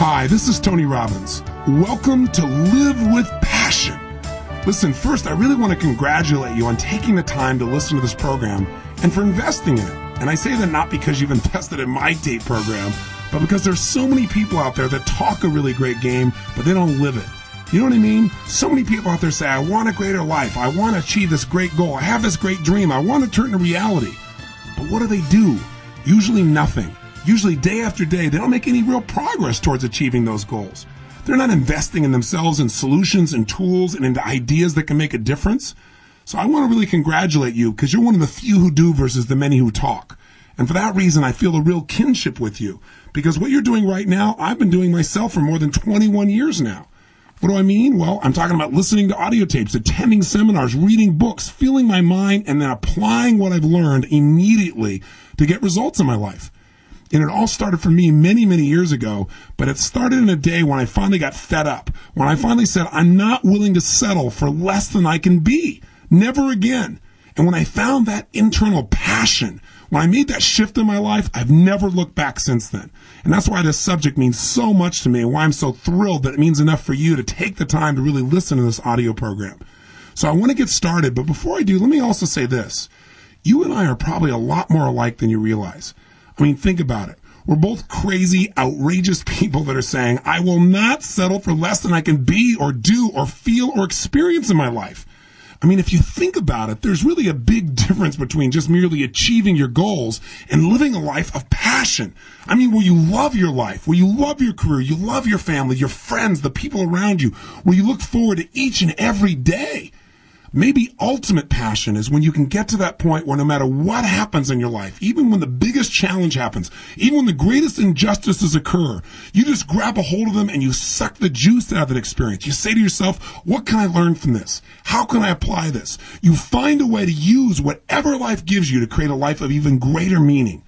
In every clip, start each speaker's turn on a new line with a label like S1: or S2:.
S1: Hi, this is Tony Robbins. Welcome to Live with Passion. Listen, first, I really want to congratulate you on taking the time to listen to this program and for investing in it. And I say that not because you've invested in my date program, but because there's so many people out there that talk a really great game, but they don't live it. You know what I mean? So many people out there say, I want a greater life. I want to achieve this great goal. I have this great dream. I want to turn it into reality. But what do? Usually nothing. Usually day after day, they don't make any real progress towards achieving those goals. They're not investing in themselves in solutions and tools and into ideas that can make a difference. So I want to really congratulate you because you're one of the few who do versus the many who talk. And for that reason, I feel a real kinship with you because what you're doing right now, I've been doing myself for more than 21 years now. What do I mean? Well, I'm talking about listening to audio tapes, attending seminars, reading books, feeling my mind, and then applying what I've learned immediately to get results in my life. And it all started for me many, many years ago, but it started in a day when I finally got fed up, when I finally said, I'm not willing to settle for less than I can be. Never again. And when I found that internal passion, when I made that shift in my life, I've never looked back since then. And that's why this subject means so much to me and why I'm so thrilled that it means enough for you to take the time to really listen to this audio program. So I want to get started, but before I do, let me also say this. You and I are probably a lot more alike than you realize. I mean, think about it. We're both crazy, outrageous people that are saying, I will not settle for less than I can be or do or feel or experience in my life. I mean, if you think about it, there's really a big difference between just merely achieving your goals and living a life of passion. I mean, where you love your life, where you love your career, you love your family, your friends, the people around you, where you look forward to each and every day. Maybe ultimate passion is when you can get to that point where no matter what happens in your life, even when the biggest challenge happens, even when the greatest injustices occur, you just grab a hold of them and you suck the juice out of that experience. You say to yourself, what can I learn from this? How can I apply this? You find a way to use whatever life gives you to create a life of even greater meaning.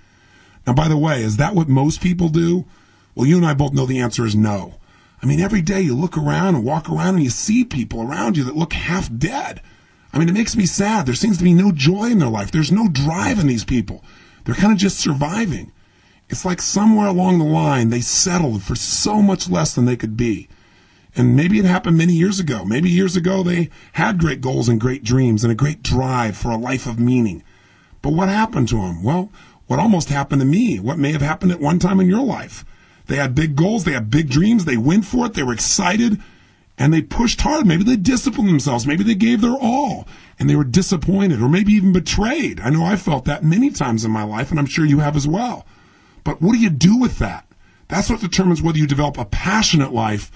S1: Now, by the way, is that what most people do? Well, you and I both know the answer is no. I mean, every day you look around and walk around and you see people around you that look half dead. I mean, it makes me sad. There seems to be no joy in their life. There's no drive in these people. They're kind of just surviving. It's like somewhere along the line, they settled for so much less than they could be. And maybe it happened many years ago. Maybe years ago they had great goals and great dreams and a great drive for a life of meaning. But what happened to them? Well, what almost happened to me, what may have happened at one time in your life. They had big goals, they had big dreams, they went for it, they were excited, and they pushed hard. Maybe they disciplined themselves. Maybe they gave their all, and they were disappointed or maybe even betrayed. I know I felt that many times in my life, and I'm sure you have as well. But what do you do with that? That's what determines whether you develop a passionate life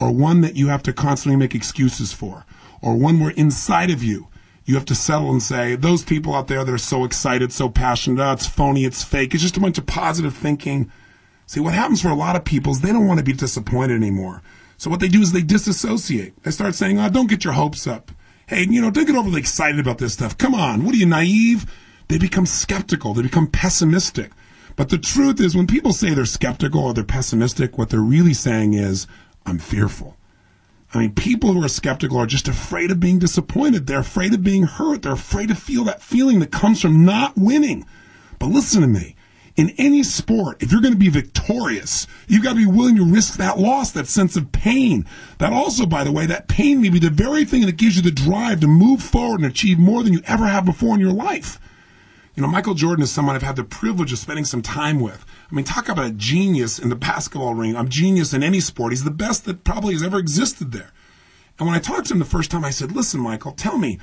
S1: or one that you have to constantly make excuses for, or one where inside of you, you have to settle and say, those people out there that are so excited, so passionate, oh, it's phony, it's fake, it's just a bunch of positive thinking. See, what happens for a lot of people is they don't want to be disappointed anymore. So what they do is they disassociate. They start saying, oh, don't get your hopes up. Hey, don't get overly excited about this stuff. Come on, what are you, naive? They become skeptical. They become pessimistic. But the truth is when people say they're skeptical or they're pessimistic, what they're really saying is, I'm fearful. I mean, people who are skeptical are just afraid of being disappointed. They're afraid of being hurt. They're afraid to feel that feeling that comes from not winning. But listen to me. In any sport, if you're going to be victorious, you've got to be willing to risk that loss, that sense of pain. That also, by the way, that pain may be the very thing that gives you the drive to move forward and achieve more than you ever have before in your life. Michael Jordan is someone I've had the privilege of spending some time with. I mean, talk about a genius in the basketball ring. I'm genius in any sport. He's the best that probably has ever existed there. And when I talked to him the first time, I said, listen, Michael, tell me,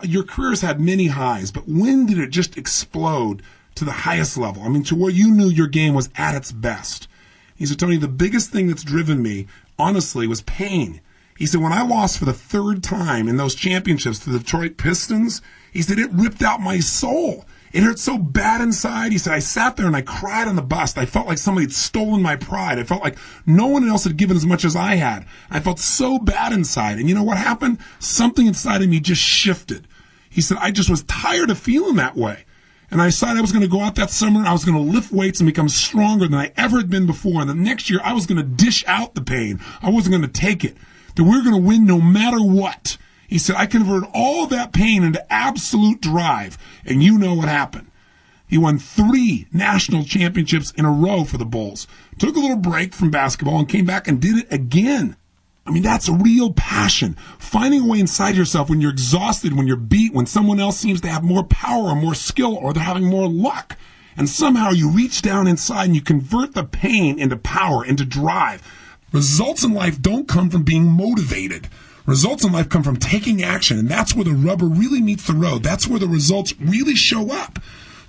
S1: your career's had many highs, but when did it just explode to the highest level? I mean, to where you knew your game was at its best. He said, Tony, the biggest thing that's driven me, honestly, was pain. He said, when I lost for the third time in those championships to the Detroit Pistons, he said, it ripped out my soul. It hurt so bad inside. He said, I sat there and I cried on the bus. I felt like somebody had stolen my pride. I felt like no one else had given as much as I had. I felt so bad inside. And you know what happened? Something inside of me just shifted. He said, I just was tired of feeling that way. And I decided I was going to go out that summer and I was going to lift weights and become stronger than I ever had been before. And the next year I was going to dish out the pain. I wasn't going to take it. That we were going to win no matter what. He said, I converted all that pain into absolute drive. And you know what happened. He won 3 national championships in a row for the Bulls. Took a little break from basketball and came back and did it again. I mean, that's a real passion. Finding a way inside yourself when you're exhausted, when you're beat, when someone else seems to have more power or more skill or they're having more luck. And somehow you reach down inside and you convert the pain into power, into drive. Results in life don't come from being motivated. Results in life come from taking action, and that's where the rubber really meets the road. That's where the results really show up.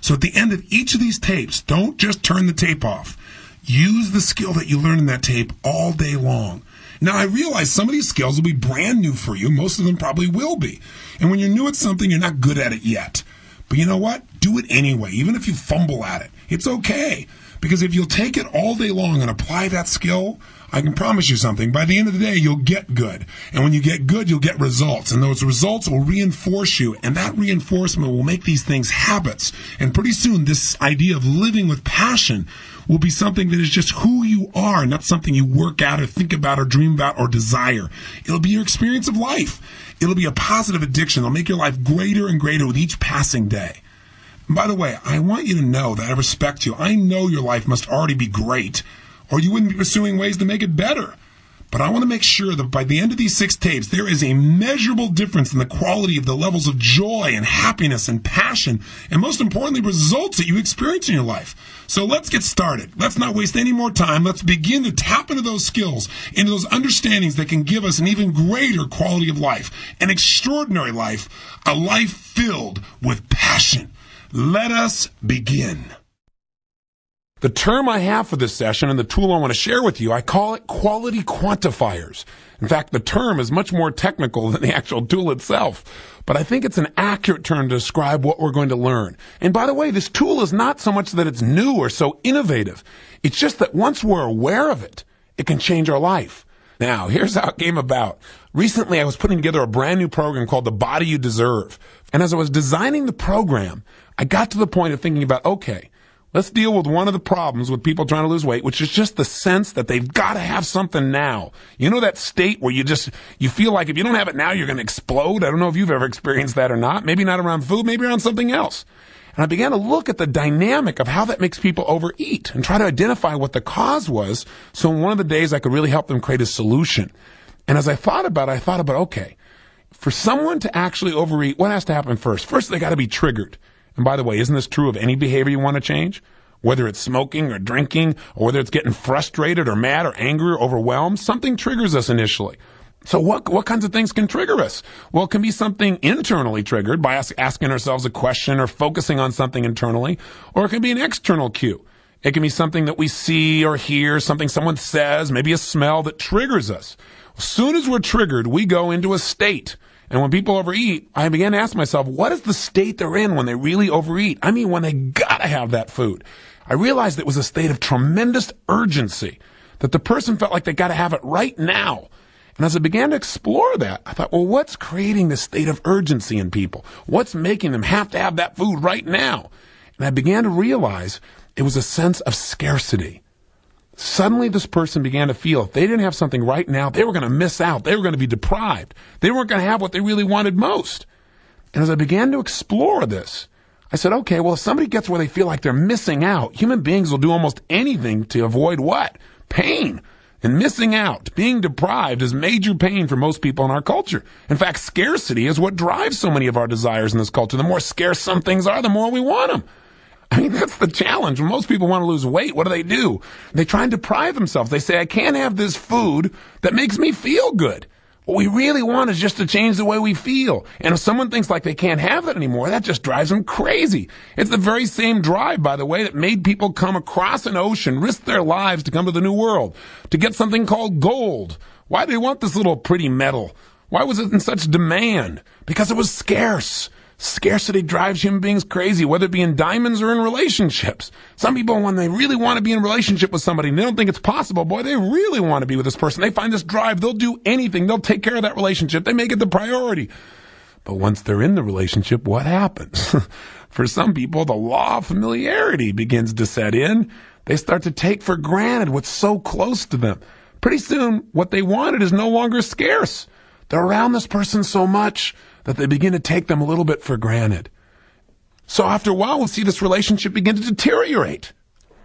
S1: So at the end of each of these tapes, don't just turn the tape off. Use the skill that you learn in that tape all day long. Now, I realize some of these skills will be brand new for you. Most of them probably will be. And when you're new at something, you're not good at it yet. But you know what? Do it anyway, even if you fumble at it. It's okay. Because if you'll take it all day long and apply that skill, I can promise you something. By the end of the day, you'll get good. And when you get good, you'll get results. And those results will reinforce you. And that reinforcement will make these things habits. And pretty soon, this idea of living with passion will be something that is just who you are, not something you work out or think about or dream about or desire. It'll be your experience of life. It'll be a positive addiction. It'll make your life greater and greater with each passing day. And by the way, I want you to know that I respect you. I know your life must already be great, or you wouldn't be pursuing ways to make it better. But I want to make sure that by the end of these 6 tapes, there is a measurable difference in the quality of the levels of joy and happiness and passion, and most importantly, results that you experience in your life. So let's get started. Let's not waste any more time. Let's begin to tap into those skills, into those understandings that can give us an even greater quality of life, an extraordinary life, a life filled with passion. Let us begin. The term I have for this session and the tool I want to share with you, I call it quality quantifiers. In fact, the term is much more technical than the actual tool itself, but I think it's an accurate term to describe what we're going to learn. And by the way, this tool is not so much that it's new or so innovative. It's just that once we're aware of it, it can change our life. Now, here's how it came about. Recently, I was putting together a brand new program called The Body You Deserve. And as I was designing the program, I got to the point of thinking about, okay, let's deal with one of the problems with people trying to lose weight, which is just the sense that they've got to have something now. You know that state where you feel like if you don't have it now, you're going to explode? I don't know if you've ever experienced that or not. Maybe not around food, maybe around something else. And I began to look at the dynamic of how that makes people overeat and try to identify what the cause was, so in one of the days I could really help them create a solution. And as I thought about it, okay, for someone to actually overeat, what has to happen first? First, they got to be triggered. And by the way, isn't this true of any behavior you want to change? Whether it's smoking or drinking, or whether it's getting frustrated or mad or angry or overwhelmed, something triggers us initially. So what kinds of things can trigger us? Well, it can be something internally triggered by us asking ourselves a question or focusing on something internally, or it can be an external cue. It can be something that we see or hear, something someone says, maybe a smell that triggers us. As soon as we're triggered, we go into a state. And when people overeat, I began to ask myself, what is the state they're in when they really overeat? I mean, when they gotta have that food. I realized it was a state of tremendous urgency, that the person felt like they gotta have it right now. And as I began to explore that, I thought, well, what's creating this state of urgency in people? What's making them have to have that food right now? And I began to realize it was a sense of scarcity. Suddenly this person began to feel if they didn't have something right now, they were going to miss out. They were going to be deprived. They weren't going to have what they really wanted most. And as I began to explore this, I said, okay, well, if somebody gets where they feel like they're missing out, human beings will do almost anything to avoid what? Pain. And missing out, being deprived, is major pain for most people in our culture. In fact, scarcity is what drives so many of our desires in this culture. The more scarce some things are, the more we want them. I mean, that's the challenge. When most people want to lose weight, what do? They try and deprive themselves. They say, I can't have this food that makes me feel good. What we really want is just to change the way we feel. And if someone thinks like they can't have that anymore, that just drives them crazy. It's the very same drive, by the way, that made people come across an ocean, risk their lives to come to the New World, to get something called gold. Why do they want this little pretty metal? Why was it in such demand? Because it was scarce. Scarcity drives human beings crazy, whether it be in diamonds or in relationships. Some people, when they really want to be in a relationship with somebody and they don't think it's possible, boy, they really want to be with this person. They find this drive. They'll do anything. They'll take care of that relationship. They make it the priority. But once they're in the relationship, what happens? For some people, the law of familiarity begins to set in. They start to take for granted what's so close to them. Pretty soon, what they wanted is no longer scarce. They're around this person so much that they begin to take them a little bit for granted. So after a while, we'll see this relationship begin to deteriorate.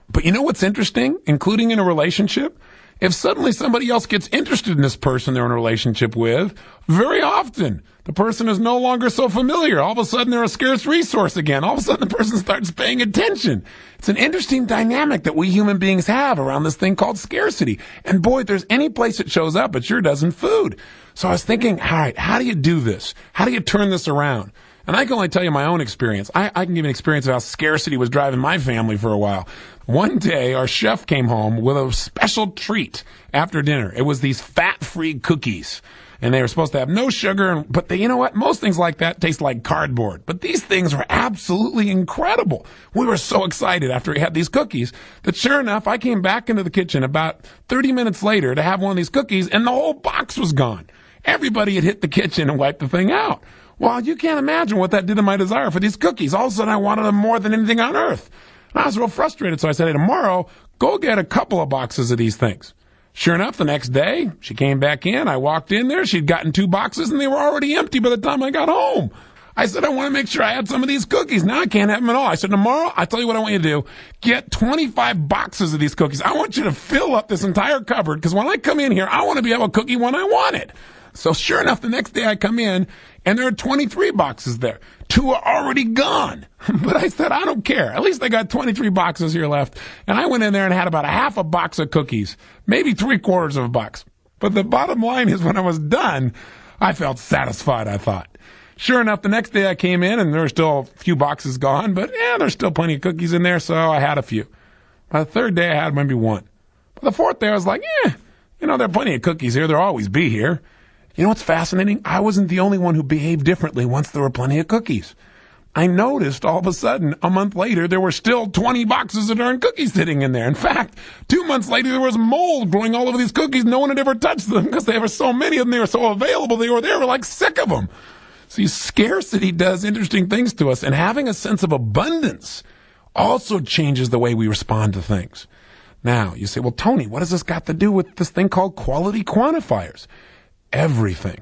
S1: But you know what's interesting, including in a relationship? If suddenly somebody else gets interested in this person they're in a relationship with, very often the person is no longer so familiar. All of a sudden they're a scarce resource again. All of a sudden the person starts paying attention. It's an interesting dynamic that we human beings have around this thing called scarcity. And boy, if there's any place it shows up, it sure does in food. So I was thinking, all right, how do you do this? How do you turn this around? And I can only tell you my own experience. I can give you an experience of how scarcity was driving my family for a while. One day, our chef came home with a special treat after dinner. It was these fat-free cookies. And they were supposed to have no sugar. But you know what? Most things like that taste like cardboard. But these things were absolutely incredible. We were so excited after we had these cookies that sure enough, I came back into the kitchen about 30 minutes later to have one of these cookies, and the whole box was gone. Everybody had hit the kitchen and wiped the thing out. Well, you can't imagine what that did to my desire for these cookies. All of a sudden, I wanted them more than anything on earth. And I was real frustrated, so I said, hey, tomorrow, go get a couple of boxes of these things. Sure enough, the next day, she came back in. I walked in there. She'd gotten 2 boxes, and they were already empty by the time I got home. I said, I want to make sure I had some of these cookies. Now I can't have them at all. I said, tomorrow, I'll tell you what I want you to do. Get 25 boxes of these cookies. I want you to fill up this entire cupboard, because when I come in here, I want to be able to cookie when I want it. So sure enough, the next day I come in, and there are 23 boxes there. 2 are already gone. But I said, I don't care. At least I got 23 boxes here left. And I went in there and had about a half a box of cookies, maybe 3/4 of a box. But the bottom line is when I was done, I felt satisfied, I thought. Sure enough, the next day I came in, and there were still a few boxes gone, but there's still plenty of cookies in there, so I had a few. By the 3rd day, I had maybe 1. By the 4th day, I was like, there are plenty of cookies here. There'll always be here. You know what's fascinating? I wasn't the only one who behaved differently once there were plenty of cookies. I noticed all of a sudden, a month later, there were still 20 boxes of darn cookies sitting in there. In fact, 2 months later, there was mold growing all over these cookies. No one had ever touched them because there were so many of them. They were so available. They were like sick of them. See, scarcity does interesting things to us, and having a sense of abundance also changes the way we respond to things. Now, you say, well, Tony, what has this got to do with this thing called quality quantifiers? Everything.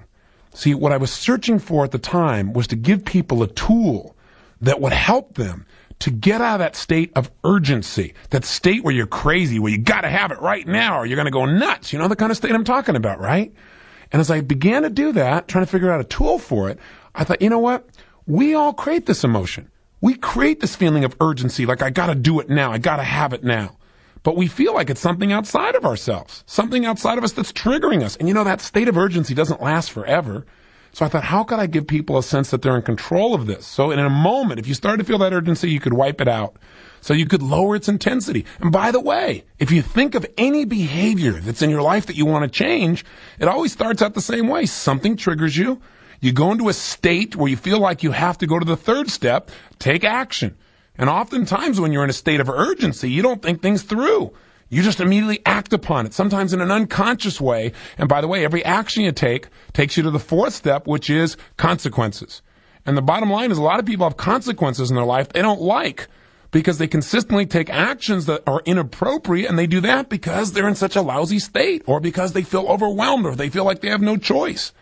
S1: See, what I was searching for at the time was to give people a tool that would help them to get out of that state of urgency, that state where you're crazy, where you got to have it right now or you're going to go nuts. You know the kind of state I'm talking about, right? And as I began to do that, trying to figure out a tool for it, I thought, you know what? We all create this emotion. We create this feeling of urgency, like I got to do it now. I got to have it now. But we feel like it's something outside of ourselves, something outside of us that's triggering us. And that state of urgency doesn't last forever. So I thought, how could I give people a sense that they're in control of this? So in a moment, if you start to feel that urgency, you could wipe it out. So you could lower its intensity. And by the way, if you think of any behavior that's in your life that you want to change, it always starts out the same way. Something triggers you. You go into a state where you feel like you have to go to the 3rd step, take action. And oftentimes when you're in a state of urgency, you don't think things through. You just immediately act upon it, sometimes in an unconscious way. And by the way, every action you take takes you to the 4th step, which is consequences. And the bottom line is a lot of people have consequences in their life they don't like because they consistently take actions that are inappropriate, and they do that because they're in such a lousy state or because they feel overwhelmed or they feel like they have no choice.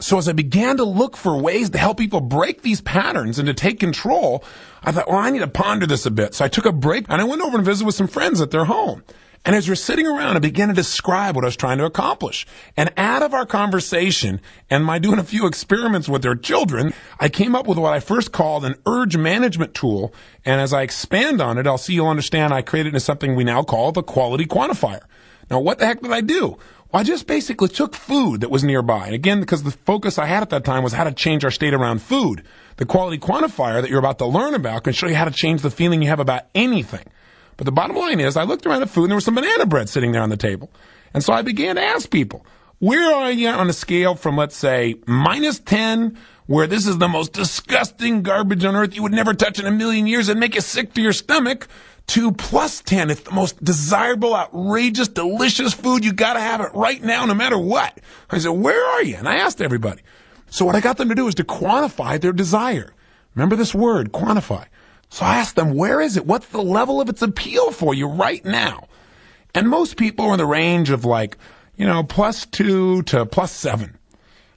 S1: So as I began to look for ways to help people break these patterns and to take control, I thought, well, I need to ponder this a bit. So I took a break and I went over and visited with some friends at their home. And as we're sitting around, I began to describe what I was trying to accomplish. And out of our conversation and my doing a few experiments with their children, I came up with what I first called an urge management tool. And as I expand on it, you'll understand I created it into something we now call the quality quantifier. Now, what the heck did I do? Well, I just basically took food that was nearby. And again, because the focus I had at that time was how to change our state around food. The quality quantifier that you're about to learn about can show you how to change the feeling you have about anything. But the bottom line is, I looked around at food and there was some banana bread sitting there on the table. And so I began to ask people, where are you on a scale from, let's say, -10, where this is the most disgusting garbage on earth you would never touch in a million years and make you sick to your stomach, to +10, it's the most desirable, outrageous, delicious food. You got to have it right now, no matter what. I said, where are you? And I asked everybody. So what I got them to do is to quantify their desire. Remember this word, quantify. So I asked them, where is it? What's the level of its appeal for you right now? And most people are in the range of +2 to +7.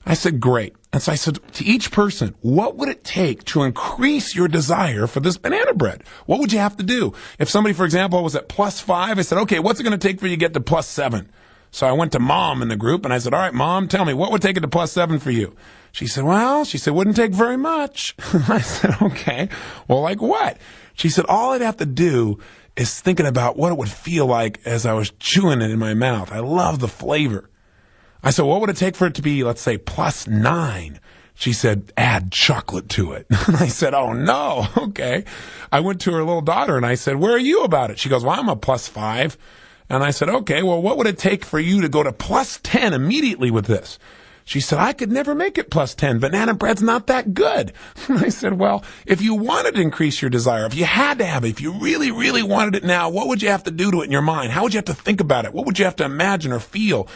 S1: I said, great. And And so I said to each person, what would it take to increase your desire for this banana bread? What would you have to do? If somebody, for example, was at +5, I said, okay, what's it going to take for you to get to +7? So I went to Mom in the group and I said, all right, Mom, tell me, what would take it to +7 for you? She said, wouldn't take very much. I said, okay, well, like what? She said, all I'd have to do is thinking about what it would feel like as I was chewing it in my mouth. I love the flavor. I said, what would it take for it to be, let's say, +9? She said, add chocolate to it. I said, oh, no, okay. I went to her little daughter and I said, where are you about it? She goes, well, I'm a +5. And I said, okay, well, what would it take for you to go to +10 immediately with this? She said, I could never make it +10. Banana bread's not that good. And I said, well, if you wanted to increase your desire, if you had to have it, if you really, really wanted it now, what would you have to do to it in your mind? How would you have to think about it? What would you have to imagine or feel?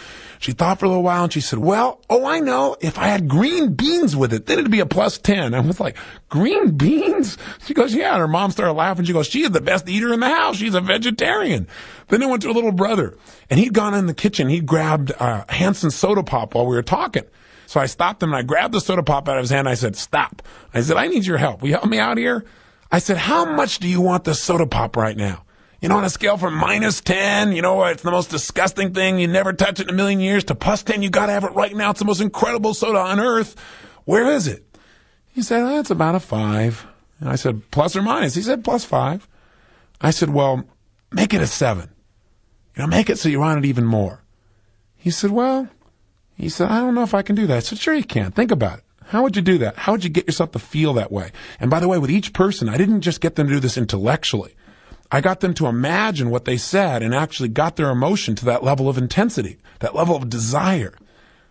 S1: She thought for a little while and she said, I know. If I had green beans with it, then it'd be a +10. I was like, green beans? She goes, yeah. And her mom started laughing. She goes, she is the best eater in the house. She's a vegetarian. Then I went to her little brother and he'd gone in the kitchen. He grabbed Hanson soda pop while we were talking. So I stopped him and I grabbed the soda pop out of his hand. I said, stop. I said, I need your help. Will you help me out here? I said, how much do you want this soda pop right now? You know, on a scale from -10, it's the most disgusting thing. You never touch it in a million years to +10. You got to have it right now. It's the most incredible soda on earth. Where is it? He said, it's about a 5. And I said, plus or minus? He said, +5. I said, well, make it a 7. Make it so you want it even more. He said, I don't know if I can do that. I said, sure you can. Think about it. How would you do that? How would you get yourself to feel that way? And by the way, with each person, I didn't just get them to do this intellectually. I got them to imagine what they said and actually got their emotion to that level of intensity, that level of desire.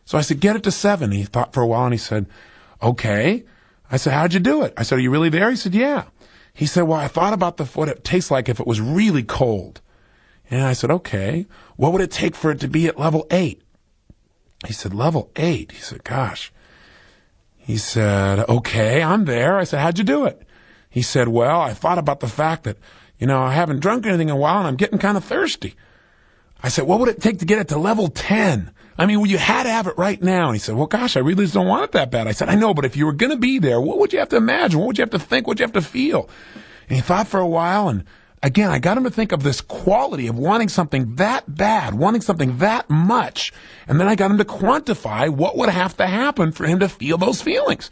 S1: So I said, get it to 7. He thought for a while and he said, okay. I said, how'd you do it? I said, are you really there? He said, yeah. He said, well, I thought about what it tastes like if it was really cold. And I said, okay. What would it take for it to be at level 8? He said, level 8. He said, gosh. He said, okay, I'm there. I said, how'd you do it? He said, well, I thought about the fact that I haven't drunk anything in a while and I'm getting kind of thirsty. I said, what would it take to get it to level 10? I mean, you had to have it right now. And he said, well, gosh, I really just don't want it that bad. I said, I know, but if you were going to be there, what would you have to imagine? What would you have to think? What would you have to feel? And he thought for a while. And again, I got him to think of this quality of wanting something that bad, wanting something that much. And then I got him to quantify what would have to happen for him to feel those feelings.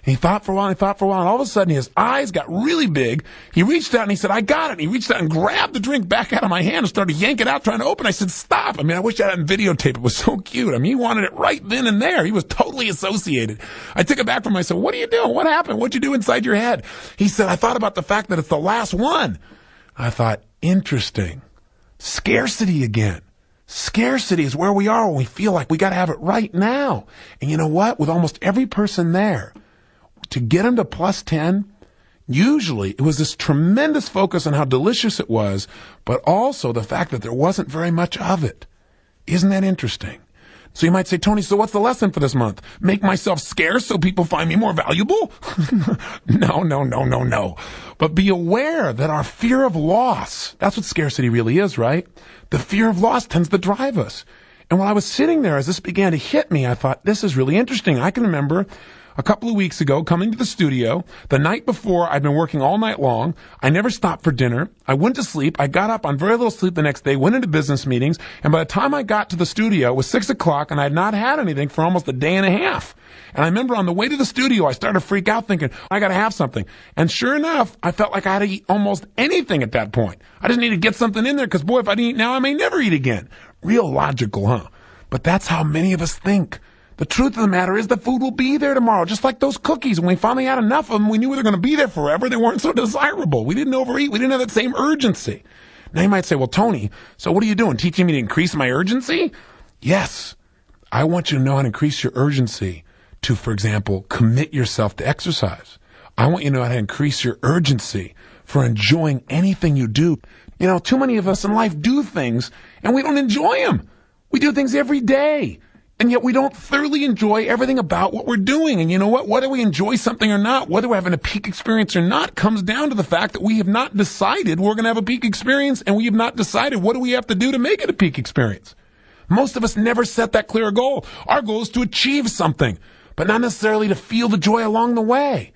S1: And he thought for a while, and all of a sudden his eyes got really big. He reached out and he said, I got it. And he reached out and grabbed the drink back out of my hand and started yanking it out, trying to open. I said, stop. I wish I hadn't videotaped. It was so cute. He wanted it right then and there. He was totally associated. I took it back from him. I said, what are you doing? What happened? What'd you do inside your head? He said, I thought about the fact that it's the last one. I thought, interesting. Scarcity again. Scarcity is where we are when we feel like we got to have it right now. And you know what? With almost every person there, to get them to +10, usually it was this tremendous focus on how delicious it was, but also the fact that there wasn't very much of it. Isn't that interesting? So you might say, Tony, so what's the lesson for this month? Make myself scarce so people find me more valuable? No. But be aware that our fear of loss, that's what scarcity really is, right? The fear of loss tends to drive us. And while I was sitting there, as this began to hit me, I thought, this is really interesting. I can remember a couple of weeks ago, coming to the studio, the night before, I'd been working all night long. I never stopped for dinner. I went to sleep. I got up on very little sleep the next day, went into business meetings, and by the time I got to the studio, it was 6 o'clock, and I had not had anything for almost a day and a half. And I remember on the way to the studio, I started to freak out thinking, I got to have something. And sure enough, I felt like I had to eat almost anything at that point. I just need to get something in there because, boy, if I didn't eat now, I may never eat again. Real logical, huh? But that's how many of us think. The truth of the matter is the food will be there tomorrow, just like those cookies. When we finally had enough of them, we knew they were going to be there forever. They weren't so desirable. We didn't overeat. We didn't have that same urgency. Now you might say, well, Tony, so what are you doing? Teaching me to increase my urgency? Yes. I want you to know how to increase your urgency to, for example, commit yourself to exercise. I want you to know how to increase your urgency for enjoying anything you do. Too many of us in life do things and we don't enjoy them. We do things every day. And yet we don't thoroughly enjoy everything about what we're doing. And you know what? Whether we enjoy something or not, whether we're having a peak experience or not, comes down to the fact that we have not decided we're going to have a peak experience, and we have not decided what do we have to do to make it a peak experience. Most of us never set that clear goal. Our goal is to achieve something. but not necessarily to feel the joy along the way.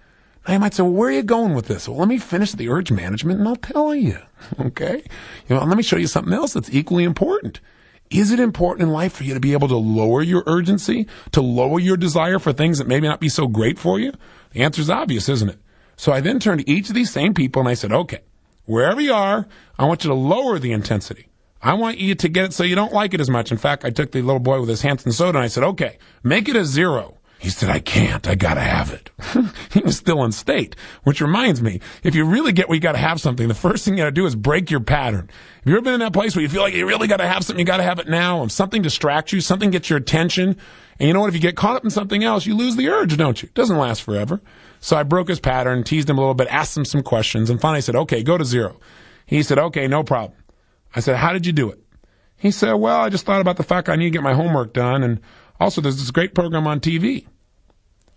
S1: Now you might say, well, where are you going with this? Well, let me finish the urge management and I'll tell you. Okay? Let me show you something else that's equally important. Is it important in life for you to be able to lower your urgency, to lower your desire for things that maybe not be so great for you? The answer is obvious, isn't it? So I then turned to each of these same people and I said, okay, wherever you are, I want you to lower the intensity. I want you to get it so you don't like it as much. In fact, I took the little boy with his Hanson soda and I said, okay, make it a 0. He said, I can't. I gotta have it. He was still in state, which reminds me, if you really get where you gotta have something, the first thing you gotta do is break your pattern. Have you ever been in that place where you feel like you really gotta have something, you gotta have it now, and something distracts you, something gets your attention, and you know what, if you get caught up in something else, you lose the urge, don't you? It doesn't last forever. So I broke his pattern, teased him a little bit, asked him some questions, and finally I said, okay, go to 0. He said, okay, no problem. I said, how did you do it? He said, well, I just thought about the fact I need to get my homework done, and also there's this great program on TV.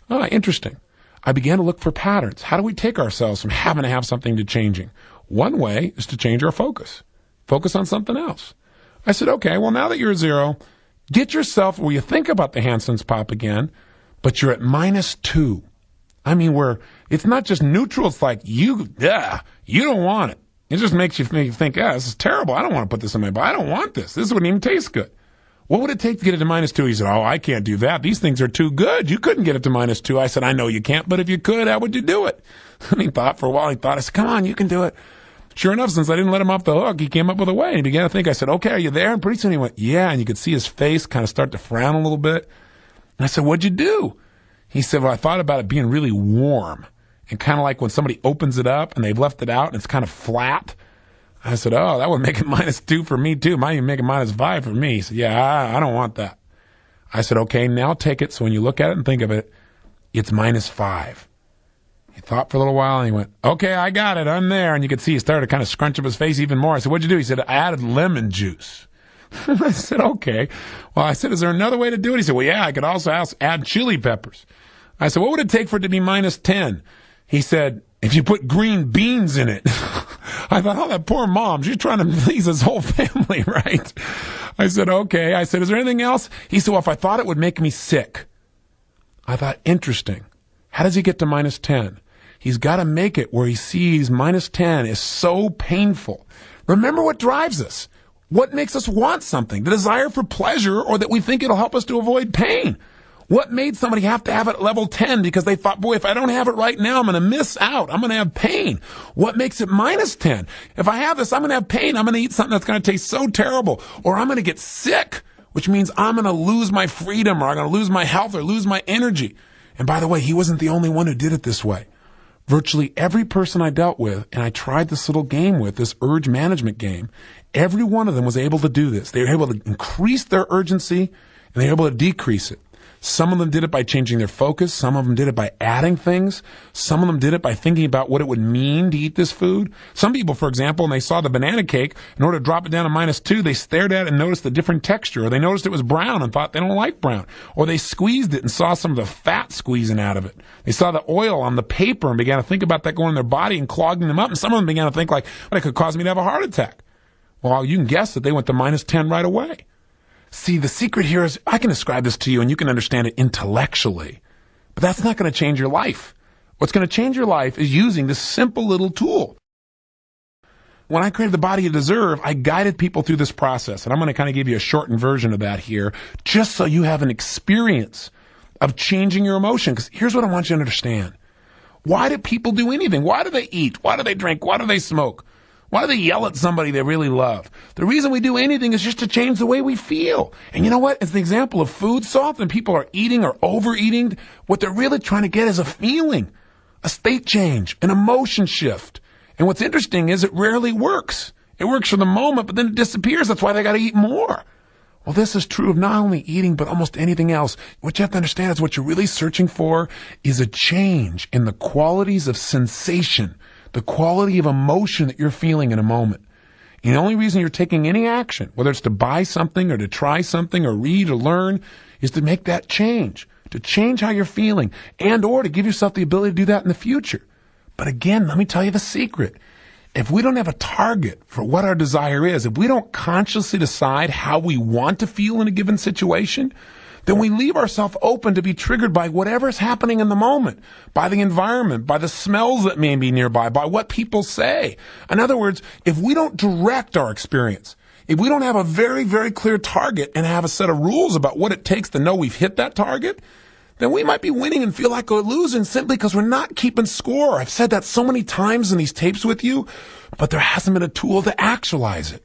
S1: Oh, interesting. I began to look for patterns. How do we take ourselves from having to have something to changing? One way is to change our focus. Focus on something else. I said, okay, well, now that you're 0, get yourself where you think about the Hansons pop again, but you're at -2. I mean, where it's not just neutral. It's like, you don't want it. It just makes you think, this is terrible. I don't want to put this in my body. I don't want this. This wouldn't even taste good. What would it take to get it to -2? He said, oh, I can't do that. These things are too good. You couldn't get it to -2. I said, I know you can't, but if you could, how would you do it? And he thought for a while. I said, come on, you can do it. Sure enough, since I didn't let him off the hook, he came up with a way. And he began to think. I said, okay, are you there? And pretty soon he went, yeah. And you could see his face kind of start to frown a little bit. And I said, what'd you do? He said, well, I thought about it being really warm and kind of like when somebody opens it up and they've left it out and it's kind of flat. I said, oh, that would make it -2 for me too. Might even make it -5 for me. He said, yeah, I don't want that. I said, okay, now take it. So when you look at it and think of it, it's -5. He thought for a little while and he went, okay, I got it. I'm there. And you could see he started to kind of scrunch up his face even more. I said, what'd you do? He said, I added lemon juice. I said, okay. Well, I said, is there another way to do it? He said, well, yeah, I could also add chili peppers. I said, what would it take for it to be -10? He said, if you put green beans in it. I thought, oh, that poor mom, she's trying to please his whole family, right? I said, okay. I said, is there anything else? He said, well, if I thought it would make me sick. I thought, interesting. How does he get to -10? He's got to make it where he sees -10 is so painful. Remember what drives us. What makes us want something? The desire for pleasure or that we think it'll help us to avoid pain. What made somebody have to have it at level 10 because they thought, boy, if I don't have it right now, I'm going to miss out. I'm going to have pain. What makes it -10? If I have this, I'm going to have pain. I'm going to eat something that's going to taste so terrible. Or I'm going to get sick, which means I'm going to lose my freedom or I'm going to lose my health or lose my energy. And by the way, he wasn't the only one who did it this way. Virtually every person I dealt with, and I tried this little game with, this urge management game, every one of them was able to do this. They were able to increase their urgency and they were able to decrease it. Some of them did it by changing their focus. Some of them did it by adding things. Some of them did it by thinking about what it would mean to eat this food. Some people, for example, when they saw the banana cake, in order to drop it down to -2, they stared at it and noticed the different texture. Or they noticed it was brown and thought they don't like brown. Or they squeezed it and saw some of the fat squeezing out of it. They saw the oil on the paper and began to think about that going in their body and clogging them up. And some of them began to think like, well, it could cause me to have a heart attack. Well, you can guess that they went to -10 right away. See, the secret here is, I can describe this to you and you can understand it intellectually, but that's not going to change your life. What's going to change your life is using this simple little tool. When I created The Body You Deserve, I guided people through this process, and I'm going to kind of give you a shortened version of that here, just so you have an experience of changing your emotion. Because here's what I want you to understand. Why do people do anything? Why do they eat? Why do they drink? Why do they smoke? Why do they yell at somebody they really love? The reason we do anything is just to change the way we feel. And you know what? As an example of food, so often people are eating or overeating. What they're really trying to get is a feeling, a state change, an emotion shift. And what's interesting is it rarely works. It works for the moment, but then it disappears. That's why they got to eat more. Well, this is true of not only eating, but almost anything else. What you have to understand is what you're really searching for is a change in the qualities of sensation, the quality of emotion that you're feeling in a moment. And the only reason you're taking any action, whether it's to buy something or to try something or read or learn, is to make that change, to change how you're feeling, and or to give yourself the ability to do that in the future. But again, let me tell you the secret. If we don't have a target for what our desire is, if we don't consciously decide how we want to feel in a given situation, then we leave ourselves open to be triggered by whatever's happening in the moment, by the environment, by the smells that may be nearby, by what people say. In other words, if we don't direct our experience, if we don't have a very, very clear target and have a set of rules about what it takes to know we've hit that target, then we might be winning and feel like we're losing simply because we're not keeping score. I've said that so many times in these tapes with you, but there hasn't been a tool to actualize it.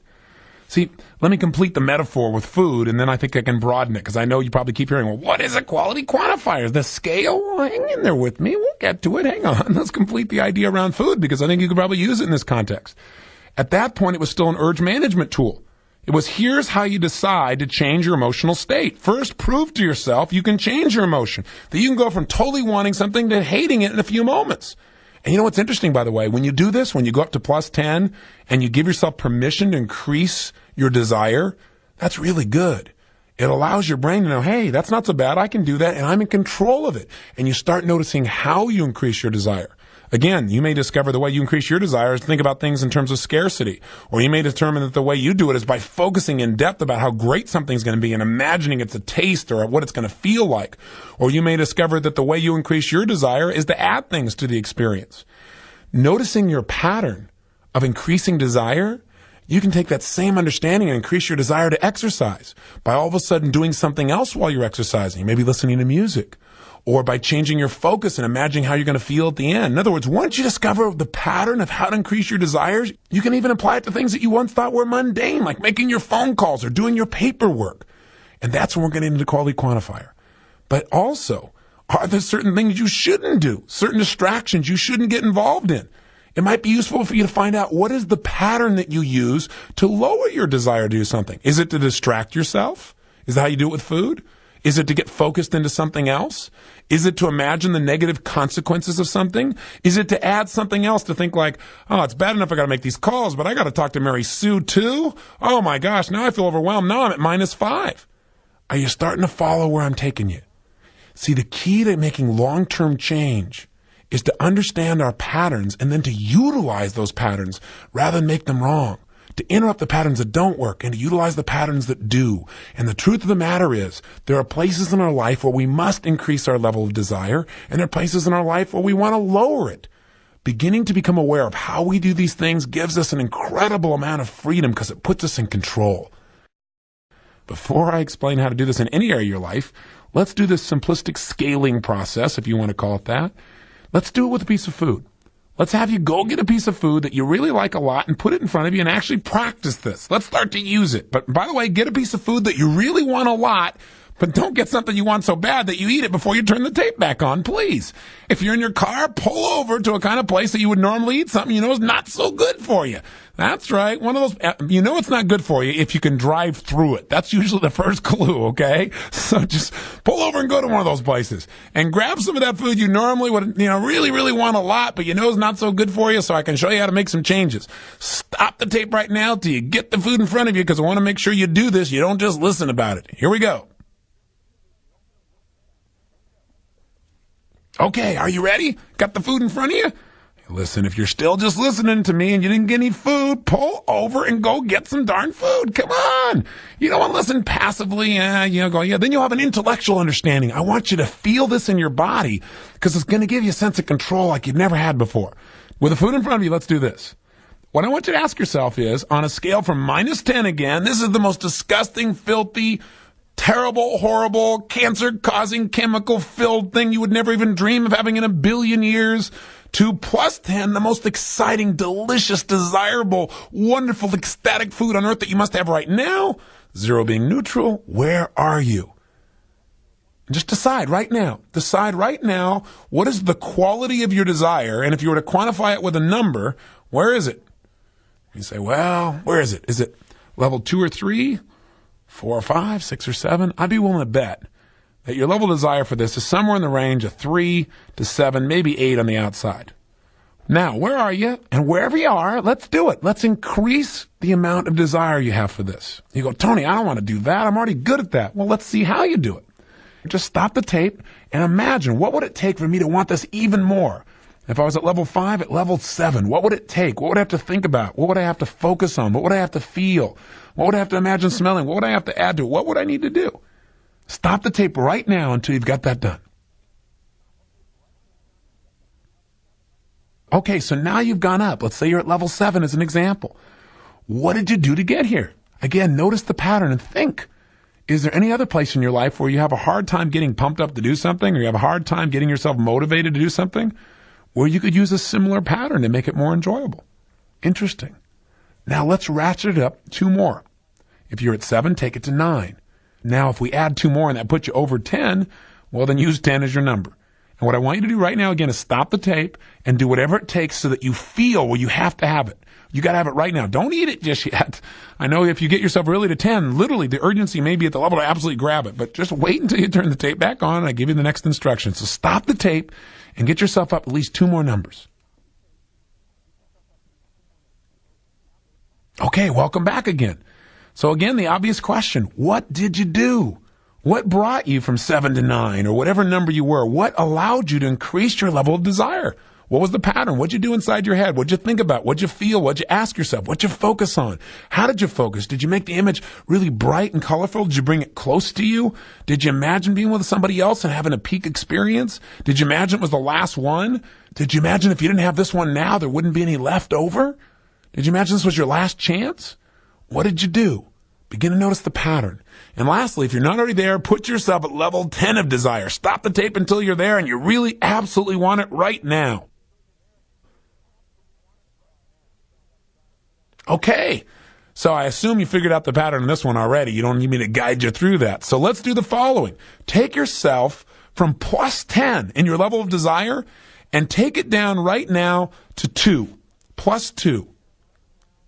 S1: See, let me complete the metaphor with food, and then I think I can broaden it, because I know you probably keep hearing, well, what is a quality quantifier? The scale? Well, hang in there with me. We'll get to it. Hang on. Let's complete the idea around food, because I think you could probably use it in this context. At that point, it was still an urge management tool. It was, here's how you decide to change your emotional state. First, prove to yourself you can change your emotion, that you can go from totally wanting something to hating it in a few moments. And you know what's interesting, by the way? When you do this, when you go up to plus 10 and you give yourself permission to increase your desire, that's really good. It allows your brain to know, hey, that's not so bad. I can do that, and I'm in control of it. And you start noticing how you increase your desire. Again, you may discover the way you increase your desire is to think about things in terms of scarcity. Or you may determine that the way you do it is by focusing in depth about how great something's going to be and imagining it's a taste or what it's going to feel like. Or you may discover that the way you increase your desire is to add things to the experience. Noticing your pattern of increasing desire, you can take that same understanding and increase your desire to exercise by all of a sudden doing something else while you're exercising, maybe listening to music, or by changing your focus and imagining how you're going to feel at the end. In other words, once you discover the pattern of how to increase your desires, you can even apply it to things that you once thought were mundane, like making your phone calls or doing your paperwork. And that's when we're getting into the quality quantifier. But also, are there certain things you shouldn't do, certain distractions you shouldn't get involved in? It might be useful for you to find out what is the pattern that you use to lower your desire to do something. Is it to distract yourself? Is that how you do it with food? Is it to get focused into something else? Is it to imagine the negative consequences of something? Is it to add something else to think like, oh, it's bad enough I got to make these calls, but I got to talk to Mary Sue too? Oh my gosh, now I feel overwhelmed. Now I'm at -5. Are you starting to follow where I'm taking you? See, the key to making long-term change is to understand our patterns and then to utilize those patterns rather than make them wrong. To interrupt the patterns that don't work and to utilize the patterns that do. And the truth of the matter is, there are places in our life where we must increase our level of desire, and there are places in our life where we want to lower it. Beginning to become aware of how we do these things gives us an incredible amount of freedom because it puts us in control. Before I explain how to do this in any area of your life, let's do this simplistic scaling process, if you want to call it that. Let's do it with a piece of food. Let's have you go get a piece of food that you really like a lot and put it in front of you and actually practice this. Let's start to use it. But by the way, get a piece of food that you really want a lot, but don't get something you want so bad that you eat it before you turn the tape back on, please. If you're in your car, pull over to a kind of place that you would normally eat something you know is not so good for you. That's right. One of those, you know it's not good for you if you can drive through it. That's usually the first clue, okay? So just pull over and go to one of those places and grab some of that food you normally would, really, really want a lot, but you know is not so good for you, so I can show you how to make some changes. Stop the tape right now till you get the food in front of you, because I want to make sure you do this. You don't just listen about it. Here we go. Okay, are you ready? Got the food in front of you? Listen, if you're still just listening to me and you didn't get any food, pull over and go get some darn food. Come on. You don't want to listen passively. Then you'll have an intellectual understanding. I want you to feel this in your body because it's going to give you a sense of control like you've never had before. With the food in front of you, let's do this. What I want you to ask yourself is, on a scale from -10 again, this is the most disgusting, filthy, terrible, horrible, cancer-causing, chemical-filled thing you would never even dream of having in a billion years, to +10, the most exciting, delicious, desirable, wonderful, ecstatic food on earth that you must have right now. 0 being neutral. Where are you? Just decide right now. Decide right now what is the quality of your desire, and if you were to quantify it with a number, where is it? You say, well, where is it? Is it level 2 or 3, 4 or 5, 6 or 7? I'd be willing to bet that your level of desire for this is somewhere in the range of 3 to 7, maybe 8 on the outside. Now, where are you? And wherever you are, let's do it. Let's increase the amount of desire you have for this. You go, Tony, I don't want to do that. I'm already good at that. Well, let's see how you do it. Just stop the tape and imagine, what would it take for me to want this even more? If I was at level 5, at level 7, what would it take? What would I have to think about? What would I have to focus on? What would I have to feel? What would I have to imagine smelling? What would I have to add to it? What would I need to do? Stop the tape right now until you've got that done. Okay, so now you've gone up. Let's say you're at level 7 as an example. What did you do to get here? Again, notice the pattern and think. Is there any other place in your life where you have a hard time getting pumped up to do something, or you have a hard time getting yourself motivated to do something, where you could use a similar pattern to make it more enjoyable? Interesting. Now let's ratchet it up 2 more. If you're at 7, take it to 9. Now if we add 2 more and that puts you over 10, well then use 10 as your number. And what I want you to do right now, again, is stop the tape and do whatever it takes so that you feel where you have to have it. You got to have it right now. Don't eat it just yet. I know if you get yourself really to 10, literally the urgency may be at the level to absolutely grab it. But just wait until you turn the tape back on and I give you the next instruction. So stop the tape and get yourself up at least 2 more numbers. Okay, welcome back again. So again, the obvious question, what did you do? What brought you from 7 to 9 or whatever number you were? What allowed you to increase your level of desire? What was the pattern? What'd you do inside your head? What'd you think about? What'd you feel? What'd you ask yourself? What'd you focus on? How did you focus? Did you make the image really bright and colorful? Did you bring it close to you? Did you imagine being with somebody else and having a peak experience? Did you imagine it was the last one? Did you imagine if you didn't have this one now, there wouldn't be any left over? Did you imagine this was your last chance? What did you do? Begin to notice the pattern. And lastly, if you're not already there, put yourself at level 10 of desire. Stop the tape until you're there and you really absolutely want it right now. Okay, so I assume you figured out the pattern in this one already. You don't need me to guide you through that. So let's do the following. Take yourself from plus 10 in your level of desire and take it down right now to 2, plus 2.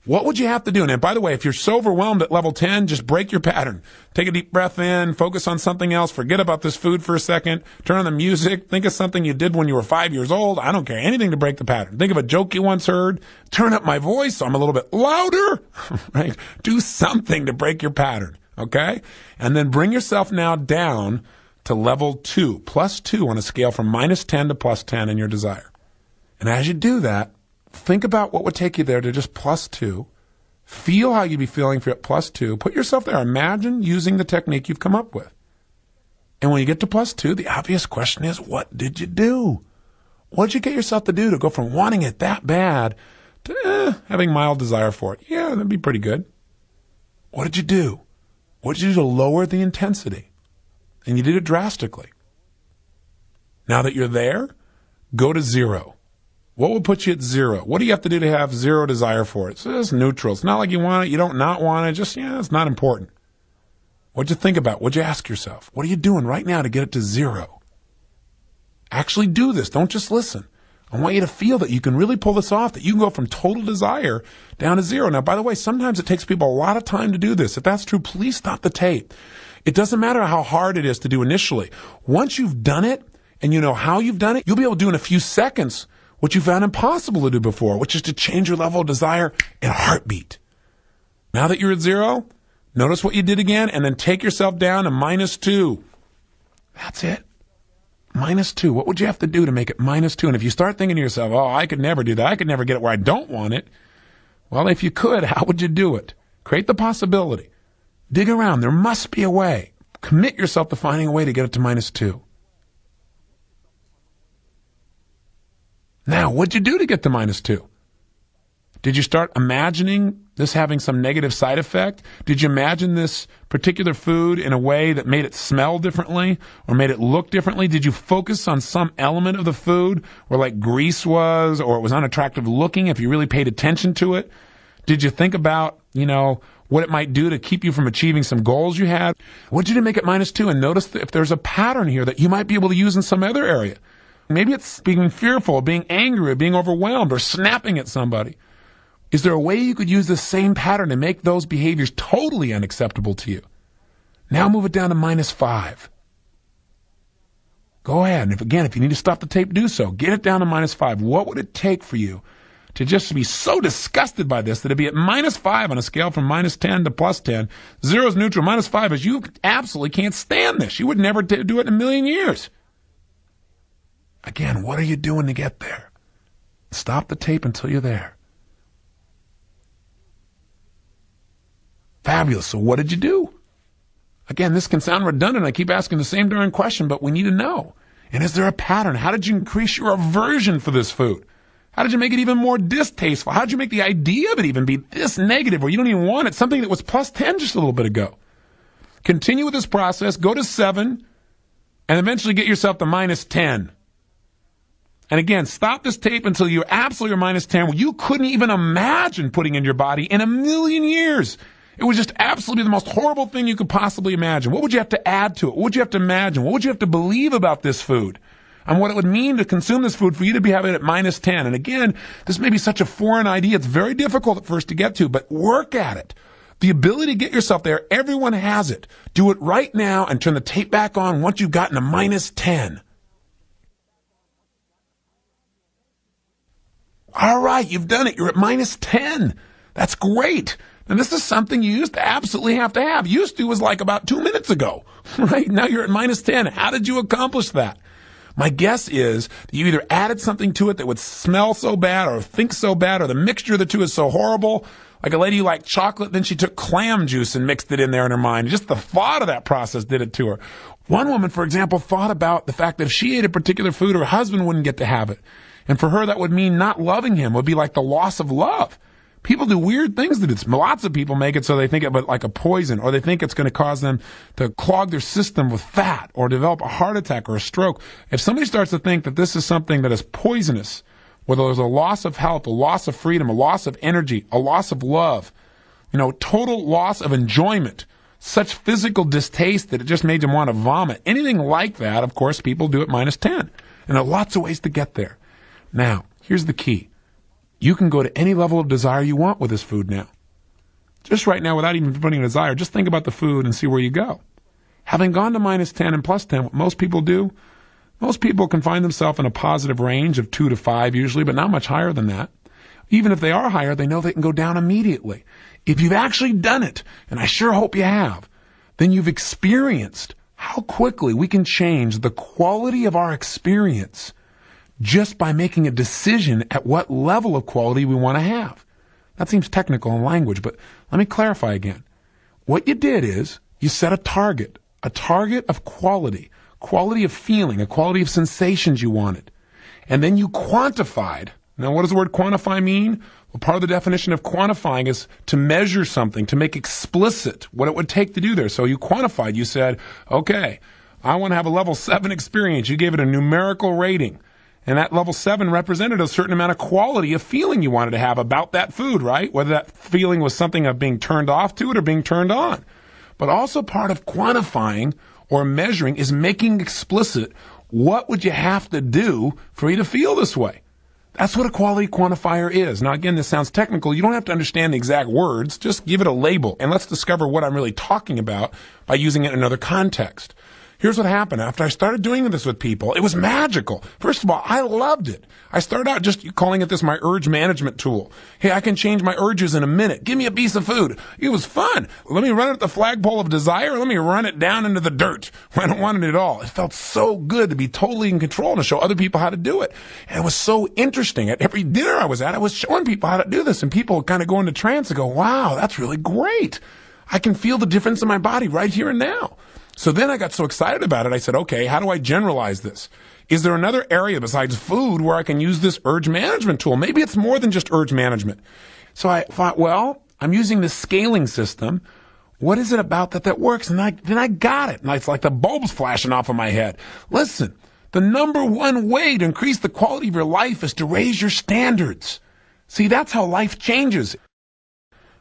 S1: What would you have to do? And by the way, if you're so overwhelmed at level 10, just break your pattern. Take a deep breath in, focus on something else, forget about this food for a second, turn on the music, think of something you did when you were 5 years old. I don't care, anything to break the pattern. Think of a joke you once heard, turn up my voice so I'm a little bit louder, right? Do something to break your pattern, okay? And then bring yourself now down to level 2, plus 2 on a scale from minus 10 to plus 10 in your desire. And as you do that, think about what would take you there to just plus 2. Feel how you'd be feeling if you're at plus 2. Put yourself there. Imagine using the technique you've come up with. And when you get to plus 2, the obvious question is, what did you do? What did you get yourself to do to go from wanting it that bad to having mild desire for it? Yeah, that'd be pretty good. What did you do? What did you do to lower the intensity? And you did it drastically. Now that you're there, go to 0. What will put you at 0? What do you have to do to have 0 desire for it? So it's neutral. It's not like you want it, you don't not want it. Just, it's not important. What'd you think about? What'd you ask yourself? What are you doing right now to get it to 0? Actually do this. Don't just listen. I want you to feel that you can really pull this off, that you can go from total desire down to 0. Now, by the way, sometimes it takes people a lot of time to do this. If that's true, please stop the tape. It doesn't matter how hard it is to do initially. Once you've done it and you know how you've done it, you'll be able to do in a few seconds what you found impossible to do before, which is to change your level of desire in a heartbeat. Now that you're at 0, notice what you did again, and then take yourself down to minus 2. That's it. Minus 2. What would you have to do to make it minus 2? And if you start thinking to yourself, oh, I could never do that. I could never get it where I don't want it. Well, if you could, how would you do it? Create the possibility. Dig around. There must be a way. Commit yourself to finding a way to get it to minus 2. Now, what'd you do to get to minus 2? Did you start imagining this having some negative side effect? Did you imagine this particular food in a way that made it smell differently or made it look differently? Did you focus on some element of the food where like grease was, or it was unattractive looking if you really paid attention to it? Did you think about, what it might do to keep you from achieving some goals you had? What'd you do to make it minus 2? And notice if there's a pattern here that you might be able to use in some other area. Maybe it's being fearful, being angry, being overwhelmed, or snapping at somebody. Is there a way you could use the same pattern and make those behaviors totally unacceptable to you? Now move it down to minus 5. Go ahead. And if you need to stop the tape, do so. Get it down to minus 5. What would it take for you to just be so disgusted by this that it'd be at minus 5 on a scale from minus 10 to plus 10? 0 is neutral. Minus 5 is you absolutely can't stand this. You would never do it in a million years. Again, what are you doing to get there? Stop the tape until you're there. Fabulous. So what did you do?
S2: Again, this can sound redundant. I keep asking the same darn question, but we need to know. And is there a pattern? How did you increase your aversion for this food? How did you make it even more distasteful? How did you make the idea of it even be this negative where you don't even want it? Something that was plus 10 just a little bit ago. Continue with this process. Go to 7 and eventually get yourself to minus 10. And again, stop this tape until you absolutely are minus 10, where you couldn't even imagine putting in your body in a million years. It was just absolutely the most horrible thing you could possibly imagine. What would you have to add to it? What would you have to imagine? What would you have to believe about this food? And what it would mean to consume this food for you to be having it at minus 10. And again, this may be such a foreign idea. It's very difficult at first to get to, but work at it. The ability to get yourself there, everyone has it. Do it right now and turn the tape back on once you've gotten to minus 10. All right, you've done it. You're at minus 10. That's great. And this is something you used to absolutely have to have. Used to was like about 2 minutes ago, right? Now you're at minus 10. How did you accomplish that? My guess is that you either added something to it that would smell so bad or think so bad, or the mixture of the two is so horrible. Like a lady who liked chocolate, then she took clam juice and mixed it in there in her mind. Just the thought of that process did it to her. One woman, for example, thought about the fact that if she ate a particular food, her husband wouldn't get to have it. And for her, that would mean not loving him. It would be like the loss of love. People do weird things to this. Lots of people make it so they think of it like a poison, or they think it's going to cause them to clog their system with fat or develop a heart attack or a stroke. If somebody starts to think that this is something that is poisonous, whether there's a loss of health, a loss of freedom, a loss of energy, a loss of love, total loss of enjoyment, such physical distaste that it just made them want to vomit, anything like that, of course, people do it minus 10. And there are lots of ways to get there. Now, here's the key. You can go to any level of desire you want with this food now. Just right now, without even putting a desire, just think about the food and see where you go. Having gone to minus 10 and plus 10, what most people do, most people can find themselves in a positive range of 2 to 5 usually, but not much higher than that. Even if they are higher, they know they can go down immediately. If you've actually done it, and I sure hope you have, then you've experienced how quickly we can change the quality of our experience just by making a decision at what level of quality we want to have. That seems technical in language, but let me clarify again. What you did is you set a target of quality of feeling, a quality of sensations you wanted. And then you quantified. Now, what does the word quantify mean? Well, part of the definition of quantifying is to measure something, to make explicit what it would take to do there. So you quantified. You said, okay, I want to have a level 7 experience. You gave it a numerical rating. And that level 7 represented a certain amount of quality of feeling you wanted to have about that food, right? Whether that feeling was something of being turned off to it or being turned on. But also part of quantifying or measuring is making explicit what would you have to do for you to feel this way. That's what a quality quantifier is. Now, again, this sounds technical. You don't have to understand the exact words. Just give it a label, and let's discover what I'm really talking about by using it in another context. Here's what happened. After I started doing this with people, it was magical. First of all, I loved it. I started out just calling it my urge management tool. Hey, I can change my urges in a minute. Give me a piece of food. It was fun. Let me run it at the flagpole of desire. Let me run it down into the dirt. I don't want it at all. It felt so good to be totally in control and to show other people how to do it. And it was so interesting. At every dinner I was at, I was showing people how to do this, and people would kind of go into trance and go, wow, that's really great. I can feel the difference in my body right here and now. So then I got so excited about it, I said, okay, how do I generalize this? Is there another area besides food where I can use this urge management tool? Maybe it's more than just urge management. So I thought, well, I'm using this scaling system. What is it about that works? And then I got it. And it's like the bulbs flashing off of my head. Listen, the number one way to increase the quality of your life is to raise your standards. See, that's how life changes.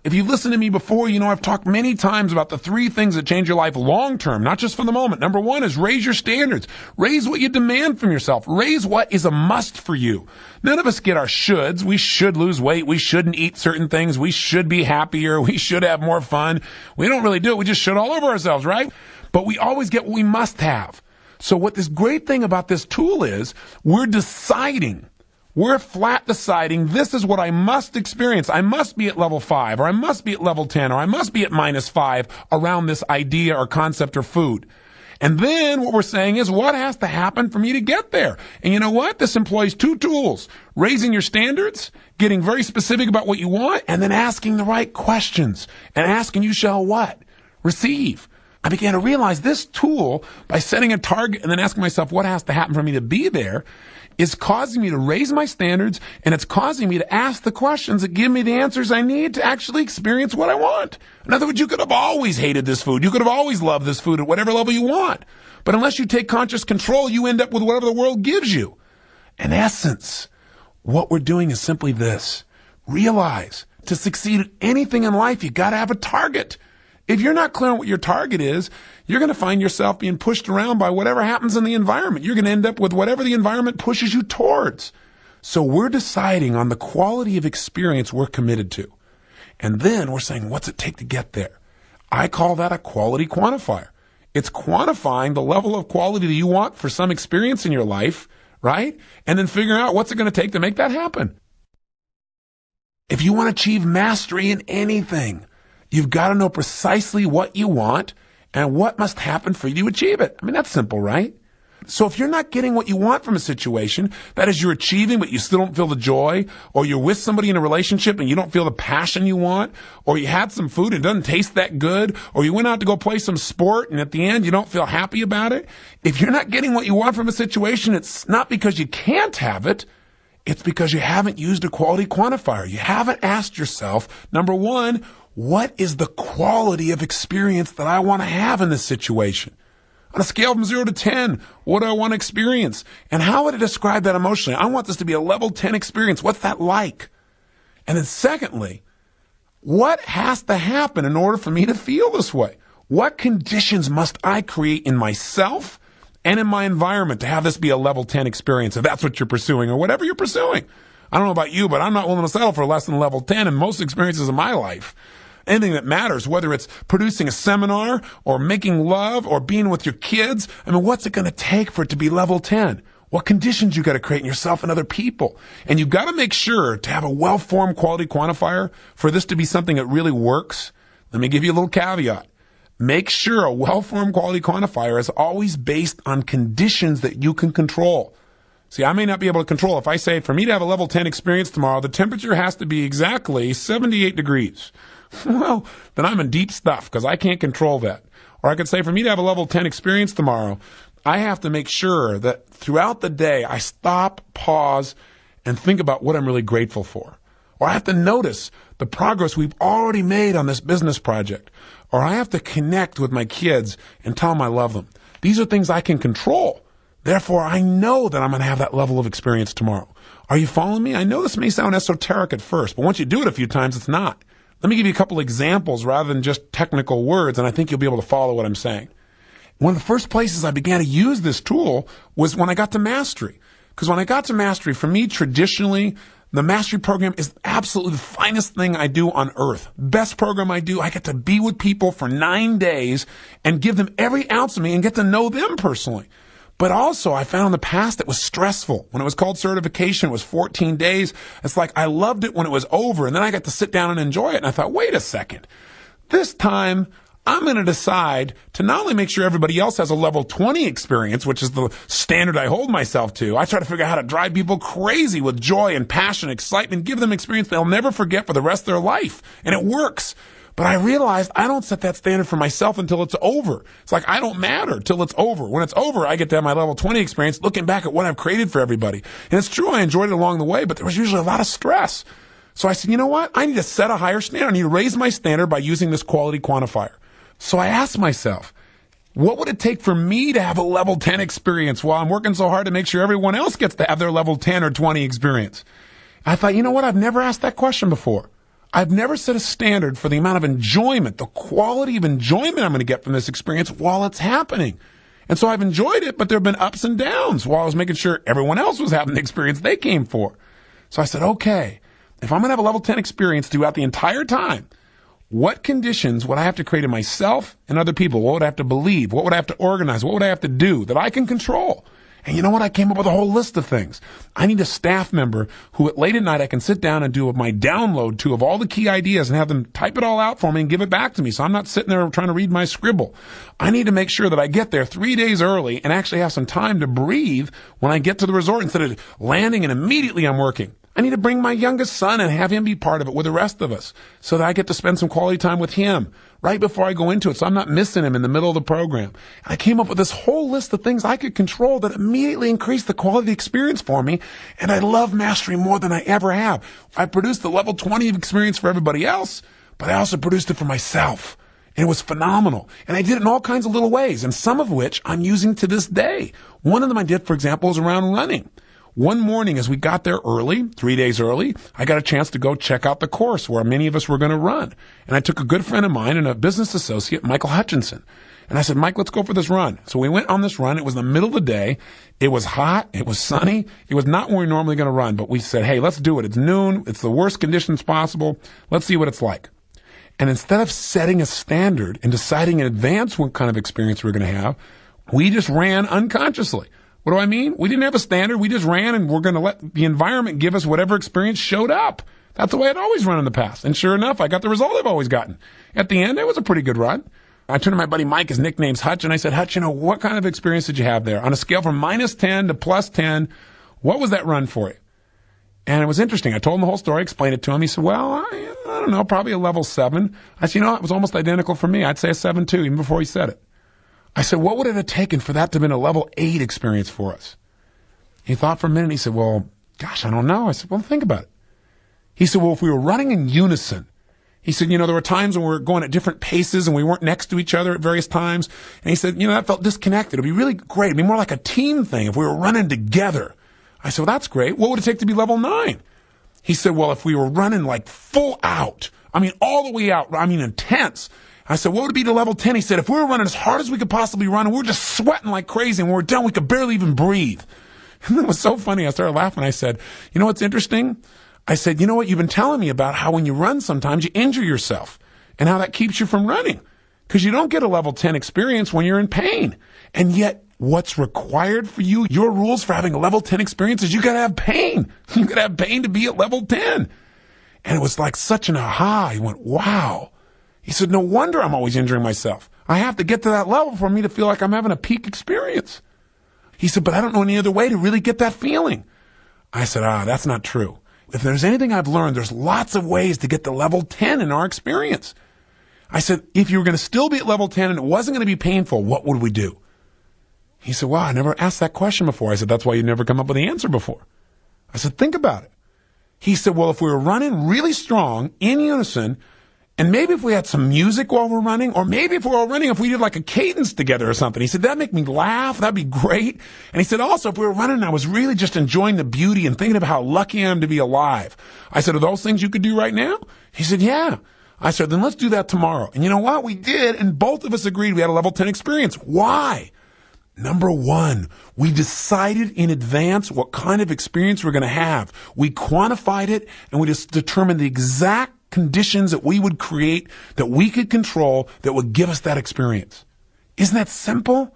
S2: If you've listened to me before, you know I've talked many times about the 3 things that change your life long term, not just for the moment. Number 1 is raise your standards. Raise what you demand from yourself. Raise what is a must for you. None of us get our shoulds. We should lose weight. We shouldn't eat certain things. We should be happier. We should have more fun. We don't really do it. We just should all over ourselves, right? But we always get what we must have. So what this great thing about this tool is, we're deciding. We're flat deciding this is what I must experience. I must be at level 5, or I must be at level 10, or I must be at minus 5 around this idea or concept or food. And then what we're saying is what has to happen for me to get there? And you know what? This employs 2 tools. Raising your standards, getting very specific about what you want, and then asking the right questions. And asking you shall what? Receive. I began to realize this tool, by setting a target and then asking myself what has to happen for me to be there, is causing me to raise my standards, and it's causing me to ask the questions that give me the answers I need to actually experience what I want. In other words, you could have always hated this food. You could have always loved this food at whatever level you want. But unless you take conscious control, you end up with whatever the world gives you. In essence, what we're doing is simply this. Realize, to succeed at anything in life, you got to have a target. If you're not clear on what your target is, you're going to find yourself being pushed around by whatever happens in the environment. You're going to end up with whatever the environment pushes you towards. So we're deciding on the quality of experience we're committed to. And then we're saying, what's it take to get there? I call that a quality quantifier. It's quantifying the level of quality that you want for some experience in your life, right? And then figuring out what's it going to take to make that happen. If you want to achieve mastery in anything, you've got to know precisely what you want and what must happen for you to achieve it. I mean, that's simple, right? So if you're not getting what you want from a situation, that is, you're achieving but you still don't feel the joy, or you're with somebody in a relationship and you don't feel the passion you want, or you had some food and it doesn't taste that good, or you went out to go play some sport and at the end you don't feel happy about it. If you're not getting what you want from a situation, it's not because you can't have it. It's because you haven't used a quality quantifier. You haven't asked yourself, number one, what is the quality of experience that I want to have in this situation? On a scale from 0 to 10, what do I want to experience? And how would I describe that emotionally? I want this to be a level 10 experience. What's that like? And then secondly, what has to happen in order for me to feel this way? What conditions must I create in myself and in my environment to have this be a level 10 experience, if that's what you're pursuing or whatever you're pursuing? I don't know about you, but I'm not willing to settle for less than level 10 in most experiences of my life. Anything that matters, whether it's producing a seminar or making love or being with your kids, I mean, what's it going to take for it to be level 10? What conditions you got to create in yourself and other people? And you've got to make sure to have a well-formed quality quantifier for this to be something that really works. Let me give you a little caveat. Make sure a well-formed quality quantifier is always based on conditions that you can control. See, I may not be able to control. If I say, for me to have a level 10 experience tomorrow, the temperature has to be exactly 78 degrees. Well, then I'm in deep stuff because I can't control that. Or I could say, for me to have a level 10 experience tomorrow, I have to make sure that throughout the day I stop, pause, and think about what I'm really grateful for. Or I have to notice the progress we've already made on this business project. Or I have to connect with my kids and tell them I love them. These are things I can control. Therefore, I know that I'm going to have that level of experience tomorrow. Are you following me? I know this may sound esoteric at first, but once you do it a few times, it's not. Let me give you a couple examples rather than just technical words, and I think you'll be able to follow what I'm saying. One of the first places I began to use this tool was when I got to mastery. Because when I got to mastery, for me, traditionally, the mastery program is absolutely the finest thing I do on earth. Best program I do. I get to be with people for 9 days and give them every ounce of me and get to know them personally. But also, I found in the past it was stressful. When it was called certification, it was 14 days. It's like I loved it when it was over, and then I got to sit down and enjoy it. And I thought, wait a second. This time, I'm going to decide to not only make sure everybody else has a level 20 experience, which is the standard I hold myself to. I try to figure out how to drive people crazy with joy and passion, excitement, give them experience they'll never forget for the rest of their life. And it works. But I realized I don't set that standard for myself until it's over. It's like I don't matter till it's over. When it's over, I get to have my level 20 experience looking back at what I've created for everybody. And it's true, I enjoyed it along the way, but there was usually a lot of stress. So I said, you know what? I need to set a higher standard. I need to raise my standard by using this quality quantifier. So I asked myself, what would it take for me to have a level 10 experience while I'm working so hard to make sure everyone else gets to have their level 10 or 20 experience? I thought, you know what? I've never asked that question before. I've never set a standard for the amount of enjoyment, the quality of enjoyment I'm going to get from this experience while it's happening. And so I've enjoyed it, but there have been ups and downs while I was making sure everyone else was having the experience they came for. So I said, okay, if I'm going to have a level 10 experience throughout the entire time, what conditions would I have to create in myself and other people? What would I have to believe? What would I have to organize? What would I have to do that I can control? And you know what? I came up with a whole list of things. I need a staff member who at late at night I can sit down and do my download to of all the key ideas and have them type it all out for me and give it back to me. So I'm not sitting there trying to read my scribble. I need to make sure that I get there 3 days early and actually have some time to breathe when I get to the resort instead of landing and immediately I'm working. I need to bring my youngest son and have him be part of it with the rest of us so that I get to spend some quality time with him right before I go into it so I'm not missing him in the middle of the program. I came up with this whole list of things I could control that immediately increased the quality of the experience for me, and I love mastery more than I ever have. I produced the level 20 of experience for everybody else, but I also produced it for myself. And it was phenomenal. And I did it in all kinds of little ways, and some of which I'm using to this day. One of them I did, for example, was around running. One morning as we got there early, 3 days early, I got a chance to go check out the course where many of us were going to run. And I took a good friend of mine and a business associate, Michael Hutchinson. And I said, Mike, let's go for this run. So we went on this run. It was the middle of the day. It was hot. It was sunny. It was not where we're normally going to run. But we said, hey, let's do it. It's noon. It's the worst conditions possible. Let's see what it's like. And instead of setting a standard and deciding in advance what kind of experience we were going to have, we just ran unconsciously. What do I mean? We didn't have a standard. We just ran, and we're going to let the environment give us whatever experience showed up. That's the way I'd always run in the past. And sure enough, I got the result I've always gotten. At the end, it was a pretty good run. I turned to my buddy Mike, his nickname's Hutch, and I said, Hutch, what kind of experience did you have there? On a scale from -10 to +10, what was that run for you? And it was interesting. I told him the whole story, explained it to him. He said, well, I don't know, probably a level 7. I said, it was almost identical for me. I'd say a 7 too, even before he said it. I said, what would it have taken for that to have been a level 8 experience for us? He thought for a minute. He said, well, gosh, I don't know. I said, well, think about it. He said, well, if we were running in unison, he said, there were times when we were going at different paces and we weren't next to each other at various times. And he said, that felt disconnected. It'd be really great. It'd be more like a team thing if we were running together. I said, well, that's great. What would it take to be level 9? He said, well, if we were running like full out, all the way out, intense. I said, what would it be to level 10? He said, if we were running as hard as we could possibly run and we were just sweating like crazy and when we were done, we could barely even breathe. And it was so funny. I started laughing. I said, what's interesting? I said, what you've been telling me about how when you run sometimes you injure yourself and how that keeps you from running because you don't get a level 10 experience when you're in pain. And yet what's required for you, your rules for having a level 10 experience is you got to have pain. You got to have pain to be at level 10. And it was like such an aha. He went, wow. He said, no wonder I'm always injuring myself. I have to get to that level for me to feel like I'm having a peak experience. He said, but I don't know any other way to really get that feeling. I said, that's not true. If there's anything I've learned, there's lots of ways to get to level 10 in our experience. I said, if you were going to still be at level 10 and it wasn't going to be painful, what would we do? He said, wow, I never asked that question before. I said, that's why you never come up with the answer before. I said, think about it. He said, well, if we were running really strong in unison, and maybe if we had some music while we're running, or maybe if we were running, if we did like a cadence together or something. He said, that'd make me laugh. That'd be great. And he said, also, if we were running and I was really just enjoying the beauty and thinking of how lucky I am to be alive. I said, are those things you could do right now? He said, yeah. I said, then let's do that tomorrow. And you know what? We did, and both of us agreed we had a level 10 experience. Why? Number one, we decided in advance what kind of experience we're going to have. We quantified it, and we just determined the exact conditions that we would create, that we could control, that would give us that experience. Isn't that simple?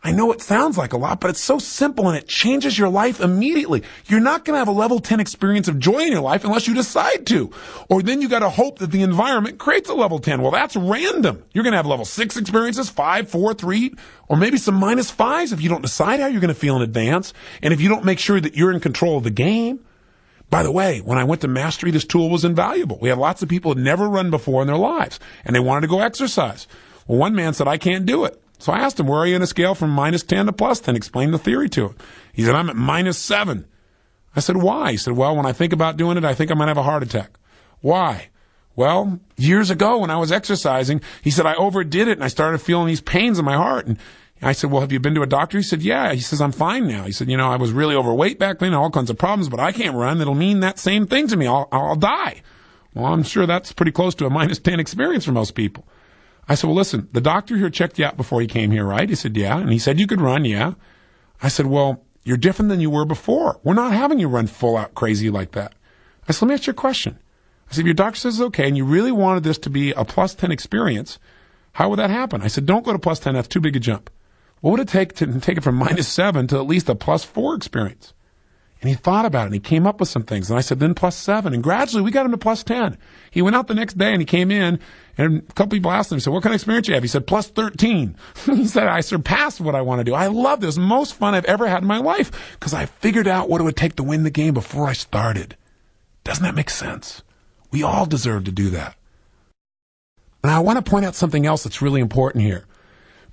S2: I know it sounds like a lot, but it's so simple and it changes your life immediately. You're not going to have a level 10 experience of joy in your life unless you decide to. Or then you got to hope that the environment creates a level 10. Well, that's random. You're going to have level 6 experiences, 5, 4, 3, or maybe some -5s if you don't decide how you're going to feel in advance and if you don't make sure that you're in control of the game. By the way, when I went to Mastery, this tool was invaluable. We had lots of people who had never run before in their lives, and they wanted to go exercise. Well, one man said, I can't do it. So I asked him, where are you in a scale from -10 to +10? Explain the theory to him. He said, I'm at -7. I said, why? He said, well, when I think about doing it, I think I might have a heart attack. Why? Well, years ago when I was exercising, he said, I overdid it and I started feeling these pains in my heart. And I said, well, have you been to a doctor? He said, yeah. He says, I'm fine now. He said, I was really overweight back then, all kinds of problems, but I can't run. It'll mean that same thing to me. I'll die. Well, I'm sure that's pretty close to a -10 experience for most people. I said, well, listen, the doctor here checked you out before he came here, right? He said, yeah. And he said you could run, yeah. I said, well, you're different than you were before. We're not having you run full out crazy like that. I said, let me ask you a question. I said, if your doctor says it's okay and you really wanted this to be a +10 experience, how would that happen? I said, don't go to +10. That's too big a jump. What would it take to take it from -7 to at least a +4 experience? And he thought about it, and he came up with some things. And I said, then +7. And gradually, we got him to +10. He went out the next day, and he came in, and a couple people asked him, he said, what kind of experience do you have? He said, +13. He said, I surpassed what I want to do. I love this. Most fun I've ever had in my life, because I figured out what it would take to win the game before I started. Doesn't that make sense? We all deserve to do that. And I want to point out something else that's really important here.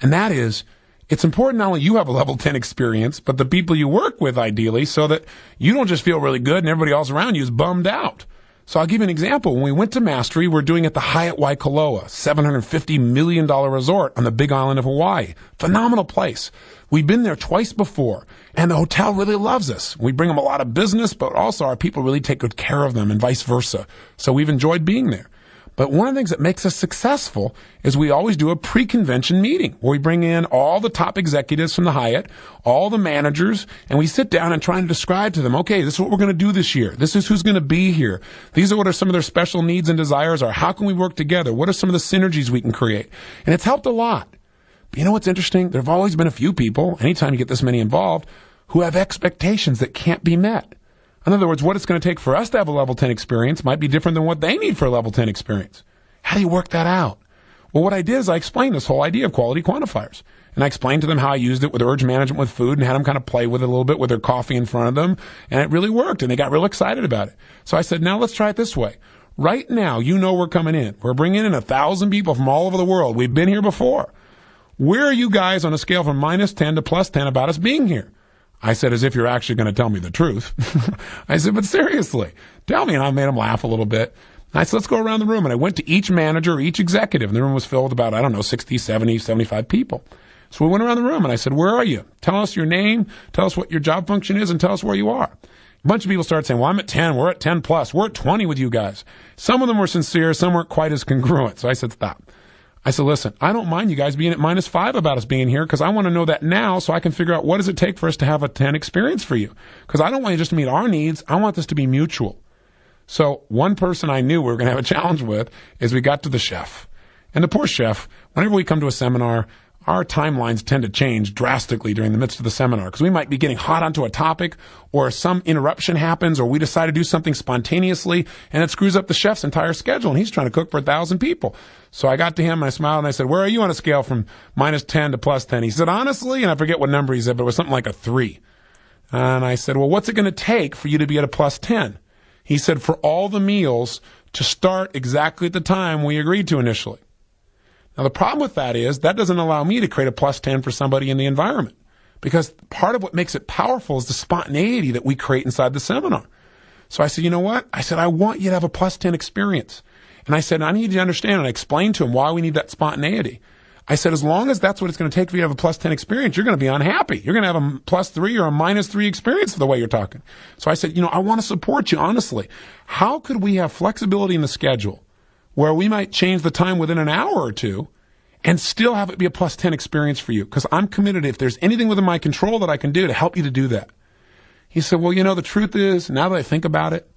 S2: And that is, it's important not only you have a level 10 experience, but the people you work with ideally, so that you don't just feel really good and everybody else around you is bummed out. So I'll give you an example. When we went to Mastery, we're doing it at the Hyatt Waikoloa, $750 million resort on the Big Island of Hawaii. Phenomenal place. We've been there twice before, and the hotel really loves us. We bring them a lot of business, but also our people really take good care of them and vice versa. So we've enjoyed being there. But one of the things that makes us successful is we always do a pre-convention meeting where we bring in all the top executives from the Hyatt, all the managers, and we sit down and try and describe to them, okay, this is what we're going to do this year. This is who's going to be here. These are what are some of their special needs and desires are. How can we work together? What are some of the synergies we can create? And it's helped a lot. But you know what's interesting? There have always been a few people, anytime you get this many involved, who have expectations that can't be met. In other words, what it's going to take for us to have a level 10 experience might be different than what they need for a level 10 experience. How do you work that out? Well, what I did is I explained this whole idea of quality quantifiers. And I explained to them how I used it with urge management with food and had them kind of play with it a little bit with their coffee in front of them. And it really worked. And they got real excited about it. So I said, now let's try it this way. Right now, you know we're coming in. We're bringing in 1,000 people from all over the world. We've been here before. Where are you guys on a scale from -10 to +10 about us being here? I said, as if you're actually going to tell me the truth. I said, but seriously, tell me. And I made them laugh a little bit. I said, let's go around the room. And I went to each manager, each executive. And the room was filled with about, 60, 70, 75 people. So we went around the room and I said, where are you? Tell us your name. Tell us what your job function is and tell us where you are. A bunch of people started saying, well, I'm at 10. We're at 10 plus. We're at 20 with you guys. Some of them were sincere. Some weren't quite as congruent. So I said, stop. I said, listen, I don't mind you guys being at -5 about us being here because I want to know that now so I can figure out what does it take for us to have a 10 experience for you. Because I don't want you just to meet our needs. I want this to be mutual. So one person I knew we were going to have a challenge with is we got to the chef. And the poor chef, whenever we come to a seminar, our timelines tend to change drastically during the midst of the seminar because we might be getting hot onto a topic or some interruption happens or we decide to do something spontaneously and it screws up the chef's entire schedule and he's trying to cook for 1,000 people. So I got to him and I smiled and I said, where are you on a scale from -10 to +10? He said, honestly, and I forget what number he said, but it was something like a 3. And I said, well, what's it going to take for you to be at a +10? He said, for all the meals to start exactly at the time we agreed to initially. Now, the problem with that is that doesn't allow me to create a +10 for somebody in the environment because part of what makes it powerful is the spontaneity that we create inside the seminar. So I said, you know what? I said, I want you to have a +10 experience. And I said, I need you to understand, and I explained to him why we need that spontaneity. I said, as long as that's what it's going to take for you to have a +10 experience, you're going to be unhappy. You're going to have a +3 or a -3 experience the way you're talking. So I said, I want to support you, honestly. How could we have flexibility in the schedule where we might change the time within an hour or two and still have it be a +10 experience for you? Because I'm committed, if there's anything within my control that I can do to help you to do that. He said, well, the truth is, now that I think about it,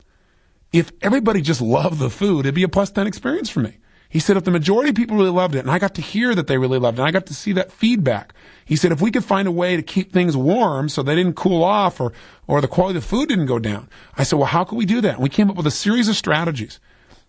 S2: if everybody just loved the food, it'd be a +10 experience for me. He said, if the majority of people really loved it, and I got to hear that they really loved it, and I got to see that feedback. He said, if we could find a way to keep things warm so they didn't cool off or the quality of the food didn't go down. I said, well, how could we do that? And we came up with a series of strategies.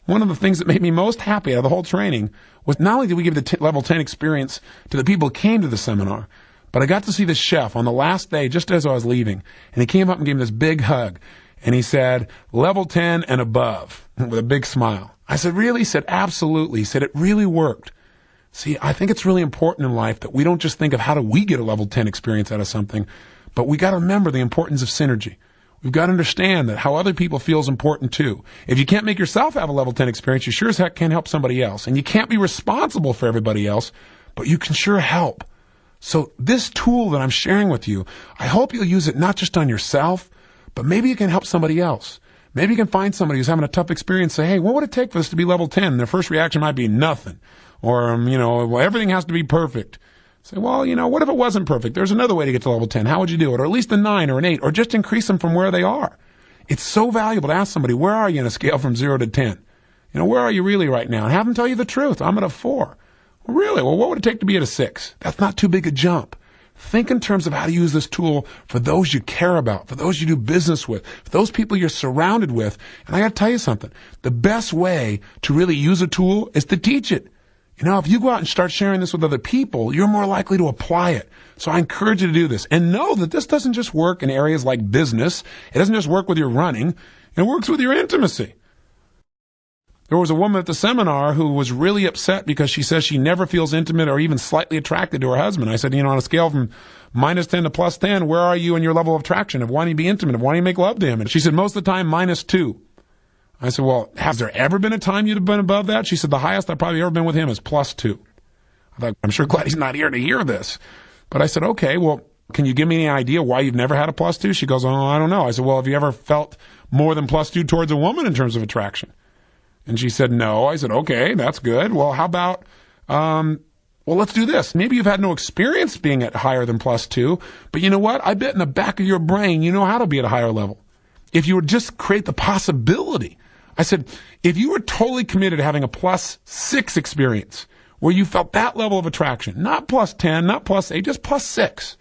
S2: One of the things that made me most happy out of the whole training was not only did we give the level 10 experience to the people who came to the seminar, but I got to see the chef on the last day just as I was leaving. And he came up and gave me this big hug. And he said, level 10 and above, with a big smile. I said, really? He said, absolutely. He said, it really worked. See, I think it's really important in life that we don't just think of how do we get a level 10 experience out of something, but we got to remember the importance of synergy. We've got to understand that how other people feel is important too. If you can't make yourself have a level 10 experience, you sure as heck can't help somebody else. And you can't be responsible for everybody else, but you can sure help. So this tool that I'm sharing with you, I hope you'll use it not just on yourself, but maybe you can help somebody else. Maybe you can find somebody who's having a tough experience, say, hey, what would it take for this to be level 10? And their first reaction might be nothing. Or, well, everything has to be perfect. Say, well, what if it wasn't perfect? There's another way to get to level 10. How would you do it? Or at least a 9 or an 8, or just increase them from where they are. It's so valuable to ask somebody, where are you on a scale from 0 to 10? Where are you really right now? And have them tell you the truth. I'm at a 4. Well, really? Well, what would it take to be at a 6? That's not too big a jump. Think in terms of how to use this tool for those you care about, for those you do business with, for those people you're surrounded with. And I got to tell you something. The best way to really use a tool is to teach it. If you go out and start sharing this with other people, you're more likely to apply it. So I encourage you to do this. And know that this doesn't just work in areas like business. It doesn't just work with your running. and it works with your intimacy. There was a woman at the seminar who was really upset because she says she never feels intimate or even slightly attracted to her husband. I said, on a scale from -10 to +10, where are you in your level of attraction, of wanting to be intimate, of wanting to make love to him? And she said, most of the time, -2. I said, well, has there ever been a time you'd have been above that? She said, the highest I've probably ever been with him is +2. I thought, I'm sure glad he's not here to hear this. But I said, okay, well, can you give me any idea why you've never had a +2? She goes, oh, I don't know. I said, well, have you ever felt more than +2 towards a woman in terms of attraction? And she said, no. I said, okay, that's good. Well, how about, well, let's do this. Maybe you've had no experience being at higher than +2, but you know what? I bet in the back of your brain, you know how to be at a higher level. If you would just create the possibility. I said, if you were totally committed to having a +6 experience, where you felt that level of attraction, not +10, not +8, just +6,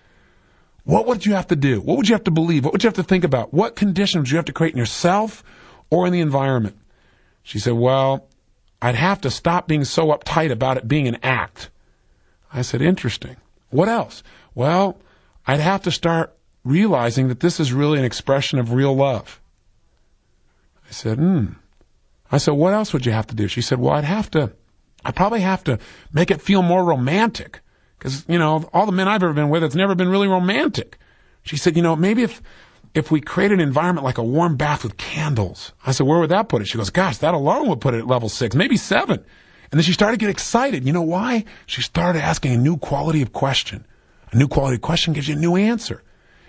S2: what would you have to do? What would you have to believe? What would you have to think about? What conditions would you have to create in yourself or in the environment? She said, well, I'd have to stop being so uptight about it being an act. I said, interesting. What else? Well, I'd have to start realizing that this is really an expression of real love. I said, I said, what else would you have to do? She said, well, I'd probably have to make it feel more romantic. Because, all the men I've ever been with, it's never been really romantic. She said, maybe if we create an environment like a warm bath with candles. I said, where would that put it? She goes, gosh, that alone would put it at level 6, maybe 7. And then she started to get excited. You know why? She started asking a new quality of question. A new quality of question gives you a new answer.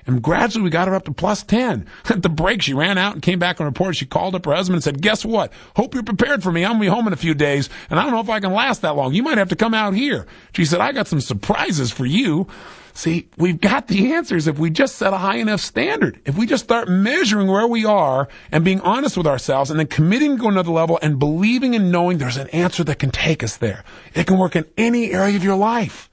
S2: And gradually we got her up to +10. At the break, she ran out and came back and reported. She called up her husband and said, guess what? Hope you're prepared for me. I'm going to be home in a few days, and I don't know if I can last that long. You might have to come out here. She said, I got some surprises for you. See, we've got the answers if we just set a high enough standard. If we just start measuring where we are and being honest with ourselves and then committing to go another level and believing and knowing there's an answer that can take us there. It can work in any area of your life.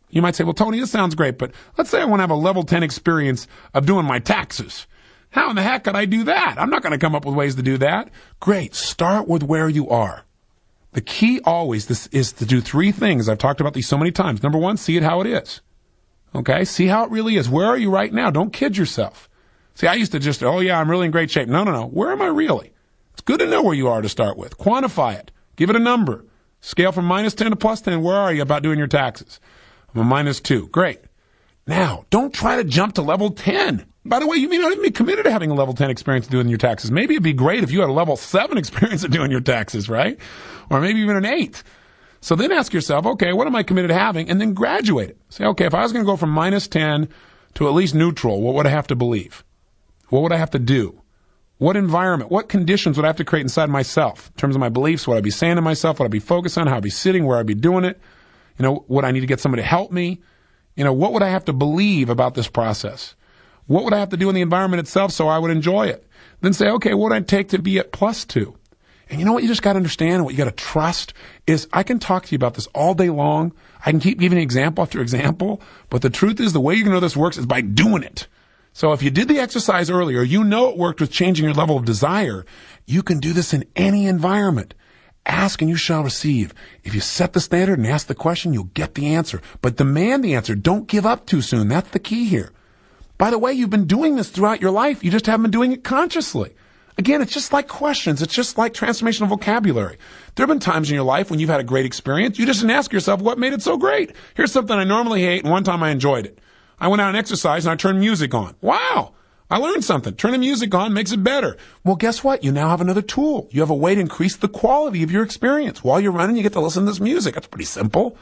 S2: You might say, well, Tony, this sounds great, but let's say I want to have a level 10 experience of doing my taxes. How in the heck could I do that? I'm not going to come up with ways to do that. Great. Start with where you are. The key always is to do 3 things. I've talked about these so many times. Number 1, see it how it is. Okay? See how it really is. Where are you right now? Don't kid yourself. See, I used to just, oh yeah, I'm really in great shape. No. Where am I really? It's good to know where you are to start with. Quantify it. Give it a number. Scale from -10 to +10. Where are you about doing your taxes? I'm a -2. Great. Now, don't try to jump to level 10. By the way, you may not even be committed to having a level 10 experience doing your taxes. Maybe it'd be great if you had a level 7 experience of doing your taxes, right? Or maybe even an 8. So then ask yourself, okay, what am I committed to having? And then graduate it. Say, okay, if I was going to go from -10 to at least neutral, what would I have to believe? What would I have to do? What environment, what conditions would I have to create inside myself in terms of my beliefs? What I'd be saying to myself? What I'd be focused on? How I'd be sitting? Where I'd be doing it? Would I need to get somebody to help me? What would I have to believe about this process? What would I have to do in the environment itself so I would enjoy it? Then say, okay, what would I take to be at +2? And you know what you just got to understand and what you got to trust is I can talk to you about this all day long. I can keep giving example after example, but the truth is the way you're going to know this works is by doing it. So if you did the exercise earlier, you know it worked with changing your level of desire. You can do this in any environment. Ask and you shall receive. If you set the standard and ask the question, you'll get the answer. But demand the answer. Don't give up too soon. That's the key here. By the way, you've been doing this throughout your life. You just haven't been doing it consciously. Again, it's just like questions. It's just like transformational vocabulary. There have been times in your life when you've had a great experience. You just didn't ask yourself what made it so great. Here's something I normally hate, and one time I enjoyed it. I went out and exercised, and I turned music on. Wow! I learned something. Turning music on makes it better. Well, guess what? You now have another tool. You have a way to increase the quality of your experience. While you're running, you get to listen to this music. That's pretty simple.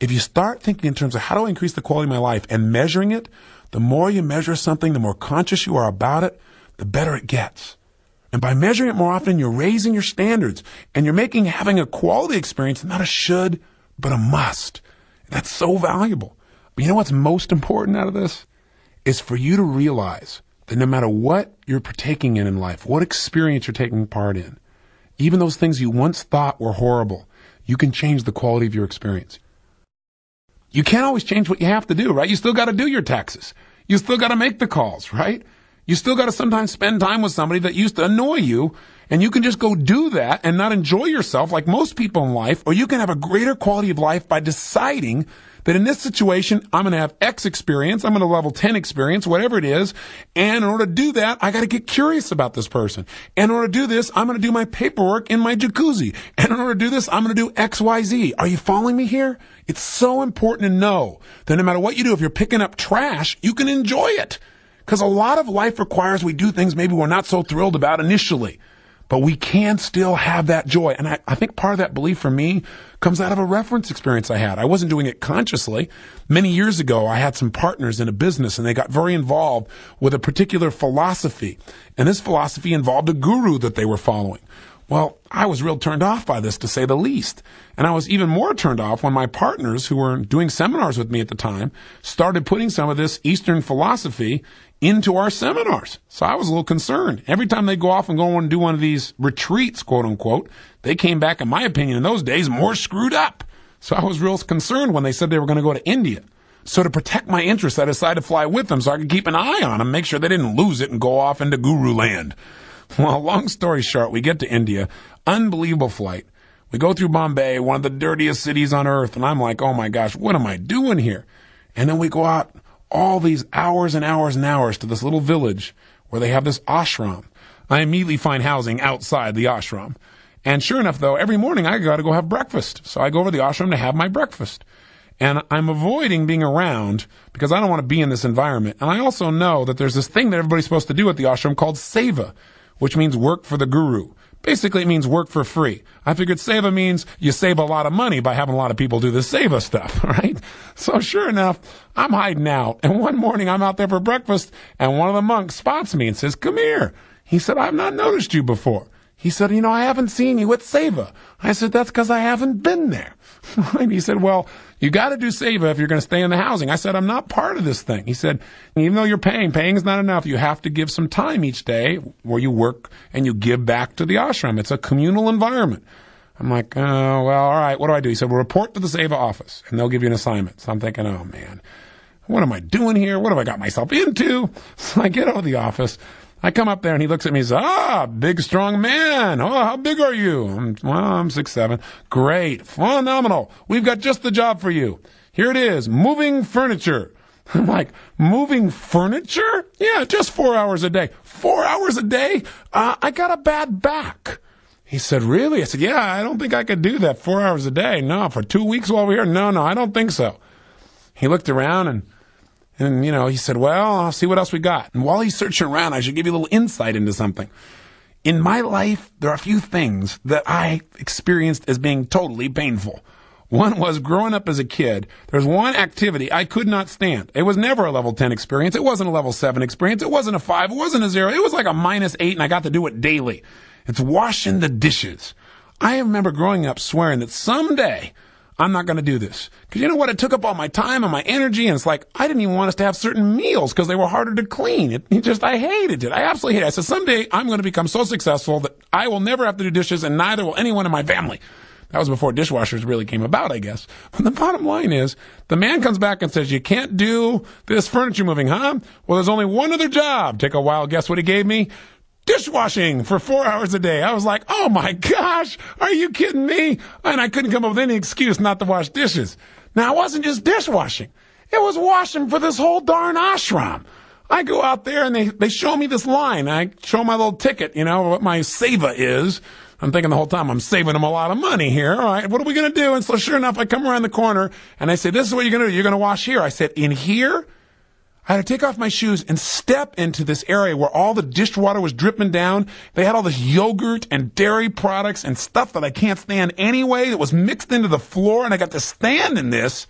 S2: If you start thinking in terms of how do I increase the quality of my life and measuring it, the more you measure something, the more conscious you are about it, the better it gets. And by measuring it more often, you're raising your standards and you're making having a quality experience not a should, but a must. That's so valuable. But you know what's most important out of this? Is for you to realize that no matter what you're partaking in life, what experience you're taking part in, even those things you once thought were horrible, you can change the quality of your experience. You can't always change what you have to do, right? You still got to do your taxes. You still got to make the calls, right? You still got to sometimes spend time with somebody that used to annoy you, and you can just go do that and not enjoy yourself like most people in life, or you can have a greater quality of life by deciding that in this situation, I'm going to have X experience, I'm going to level 10 experience, whatever it is, and in order to do that, I got to get curious about this person. And in order to do this, I'm going to do my paperwork in my jacuzzi. And in order to do this, I'm going to do X, Y, Z. Are you following me here? It's so important to know that no matter what you do, if you're picking up trash, you can enjoy it. Because a lot of life requires we do things maybe we're not so thrilled about initially. But we can still have that joy. And I think part of that belief for me comes out of a reference experience I had. I wasn't doing it consciously. Many years ago, I had some partners in a business, and they got very involved with a particular philosophy. And this philosophy involved a guru that they were following. Well, I was real turned off by this, to say the least. And I was even more turned off when my partners, who were doing seminars with me at the time, started putting some of this Eastern philosophy into our seminars. So I was a little concerned. Every time they go off and go and do one of these retreats, quote unquote, they came back, in my opinion, in those days, more screwed up. So I was real concerned when they said they were going to go to India. So to protect my interests, I decided to fly with them so I could keep an eye on them, make sure they didn't lose it and go off into guru land. Well, long story short, we get to India, unbelievable flight. We go through Bombay, one of the dirtiest cities on earth, and I'm like, oh my gosh, what am I doing here? And then we go out all these hours and hours and hours to this little village where they have this ashram. I immediately find housing outside the ashram. And sure enough, though, every morning I got to go have breakfast. So I go over to the ashram to have my breakfast. And I'm avoiding being around because I don't want to be in this environment. And I also know that there's this thing that everybody's supposed to do at the ashram called seva, which means work for the guru. Basically, it means work for free. I figured seva means you save a lot of money by having a lot of people do the seva stuff, right? So sure enough, I'm hiding out. And one morning I'm out there for breakfast, and one of the monks spots me and says, come here. He said, I've not noticed you before. He said, I haven't seen you at seva. I said, that's because I haven't been there. And he said, well, you got to do seva if you're going to stay in the housing. I said, I'm not part of this thing. He said, even though you're paying is not enough. You have to give some time each day where you work and you give back to the ashram. It's a communal environment. I'm like, oh, well, all right, what do I do? He said, well, report to the seva office and they'll give you an assignment. So I'm thinking, oh man, what am I doing here? What have I got myself into? So I get out of the office. I come up there and he looks at me and says, big, strong man. Oh, how big are you? I'm 6'7". Great. Phenomenal. We've got just the job for you. Here it is. Moving furniture. I'm like, moving furniture? Yeah, just 4 hours a day. 4 hours a day? I got a bad back. He said, really? I said, yeah, I don't think I could do that 4 hours a day. No, for 2 weeks while we're here? No, I don't think so. He looked around and he said, well, I'll see what else we got. And while he's searching around, I should give you a little insight into something. In my life, there are a few things that I experienced as being totally painful. One was growing up as a kid, there's one activity I could not stand. It was never a level 10 experience. It wasn't a level 7 experience. It wasn't a 5. It wasn't a 0. It was like a -8, and I got to do it daily. It's washing the dishes. I remember growing up swearing that someday I'm not going to do this. Because you know what? It took up all my time and my energy, and it's like I didn't even want us to have certain meals because they were harder to clean. I hated it. I absolutely hated it. I said, someday I'm going to become so successful that I will never have to do dishes, and neither will anyone in my family. That was before dishwashers really came about, I guess. But the bottom line is, the man comes back and says, you can't do this furniture moving, huh? Well, there's only one other job. Take a wild guess what he gave me? Dishwashing for 4 hours a day. I was like, oh my gosh, are you kidding me? And I couldn't come up with any excuse not to wash dishes. Now, it wasn't just dishwashing. It was washing for this whole darn ashram. I go out there and they show me this line. I show my little ticket, what my seva is. I'm thinking the whole time, I'm saving them a lot of money here. All right, what are we going to do? And so sure enough, I come around the corner and they say, this is what you're going to do. You're going to wash here. I said, in here? I had to take off my shoes and step into this area where all the dishwater was dripping down. They had all this yogurt and dairy products and stuff that I can't stand anyway that was mixed into the floor, and I got to stand in this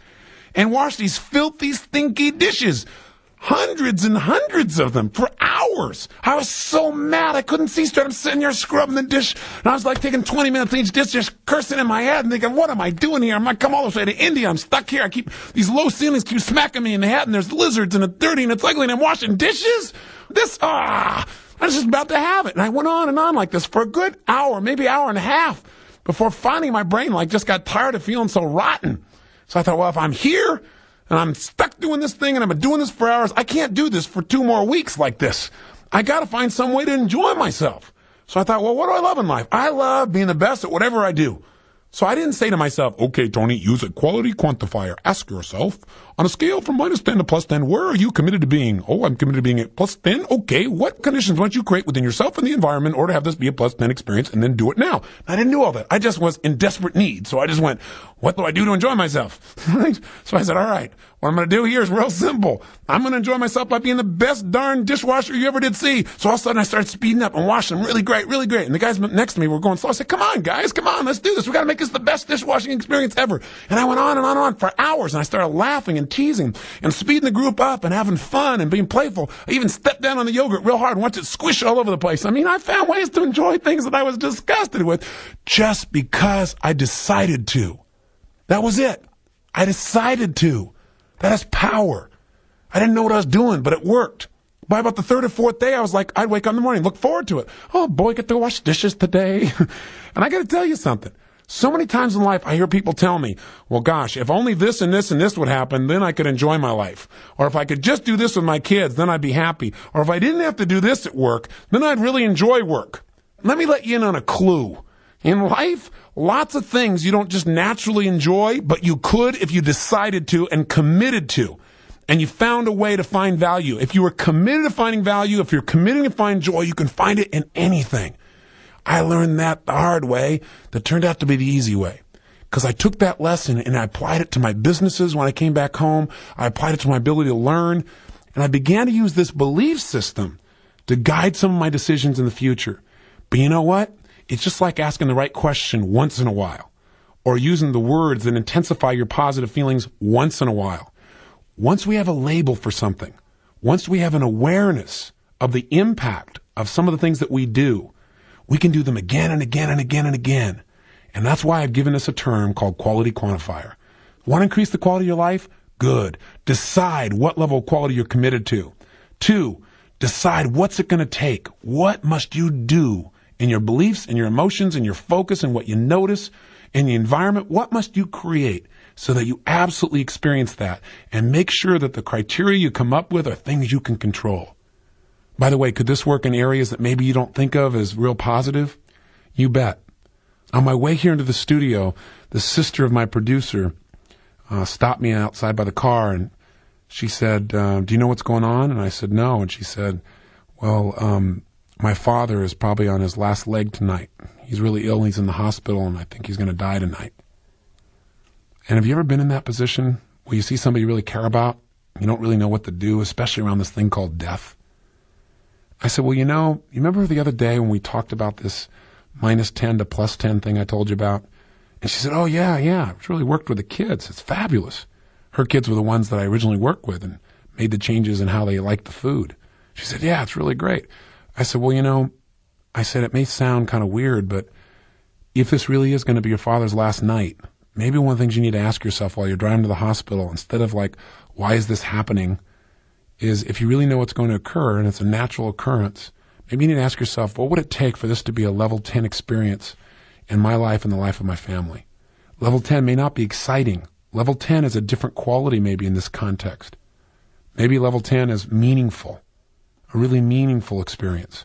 S2: and wash these filthy, stinky dishes. Hundreds and hundreds of them for hours. I was so mad I couldn't see straight. I'm sitting here scrubbing the dish, and I was like taking 20 minutes each dish, just cursing in my head and thinking, what am I doing here? I'm like, come all the way to India. I'm stuck here. These low ceilings keep smacking me in the head, and there's lizards, and it's dirty, and it's ugly, and I'm washing dishes? I was just about to have it. And I went on and on like this for a good hour, maybe hour and a half, before finally my brain just got tired of feeling so rotten. So I thought, well, if I'm here, and I'm stuck doing this thing, and I'm doing this for hours, I can't do this for 2 more weeks like this. I got to find some way to enjoy myself. So I thought, well, what do I love in life? I love being the best at whatever I do. So I didn't say to myself, okay, Tony, use a quality quantifier. Ask yourself, on a scale from -10 to +10, where are you committed to being? Oh, I'm committed to being at +10. Okay, what conditions must you create within yourself and the environment in order to have this be a +10 experience, and then do it now? I didn't do all that. I just was in desperate need. So I just went, what do I do to enjoy myself? Right? So I said, all right, what I'm going to do here is real simple. I'm going to enjoy myself by being the best darn dishwasher you ever did see. So all of a sudden I started speeding up and washing them really great, really great. And the guys next to me were going slow. I said, come on, guys, come on, let's do this. We got to make this the best dishwashing experience ever. And I went on and on and on for hours, and I started laughing and teasing and speeding the group up and having fun and being playful. I even stepped down on the yogurt real hard and watched it squish all over the place. I mean, I found ways to enjoy things that I was disgusted with just because I decided to. That was it. I decided to. That has power. I didn't know what I was doing, but it worked. By about the third or fourth day, I was like, I'd wake up in the morning, look forward to it. Oh boy, get to wash dishes today. And I got to tell you something. So many times in life, I hear people tell me, well, gosh, if only this and this and this would happen, then I could enjoy my life. Or if I could just do this with my kids, then I'd be happy. Or if I didn't have to do this at work, then I'd really enjoy work. Let me let you in on a clue. In life, lots of things you don't just naturally enjoy, but you could if you decided to and committed to. And you found a way to find value. If you were committed to finding value, if you're committed to find joy, you can find it in anything. I learned that the hard way that turned out to be the easy way. Because I took that lesson and I applied it to my businesses when I came back home. I applied it to my ability to learn. And I began to use this belief system to guide some of my decisions in the future. But you know what? It's just like asking the right question once in a while, or using the words that intensify your positive feelings once in a while. Once we have a label for something, once we have an awareness of the impact of some of the things that we do, we can do them again and again and again and again. And that's why I've given this a term called quality quantifier. Want to increase the quality of your life? Good. Decide what level of quality you're committed to. 2, decide what's it going to take. What must you do in your beliefs and your emotions and your focus and what you notice in the environment? What must you create so that you absolutely experience that, and make sure that the criteria you come up with are things you can control? By the way, could this work in areas that maybe you don't think of as real positive? You bet. On my way here into the studio, the sister of my producer stopped me outside by the car, and she said, do you know what's going on? And I said, no. And she said, well, my father is probably on his last leg tonight. He's really ill. He's in the hospital, and I think he's going to die tonight. And have you ever been in that position where you see somebody you really care about? You don't really know what to do, especially around this thing called death. I said, well, you remember the other day when we talked about this -10 to +10 thing I told you about? And she said, oh, yeah. It's really worked with the kids. It's fabulous. Her kids were the ones that I originally worked with and made the changes in how they liked the food. She said, yeah, it's really great. I said, well, I said, it may sound kind of weird, but if this really is going to be your father's last night, maybe one of the things you need to ask yourself while you're driving to the hospital, instead of like, why is this happening, is if you really know what's going to occur and it's a natural occurrence, maybe you need to ask yourself, what would it take for this to be a level 10 experience in my life and the life of my family? Level 10 may not be exciting. Level 10 is a different quality maybe in this context. Maybe level 10 is meaningful, a really meaningful experience,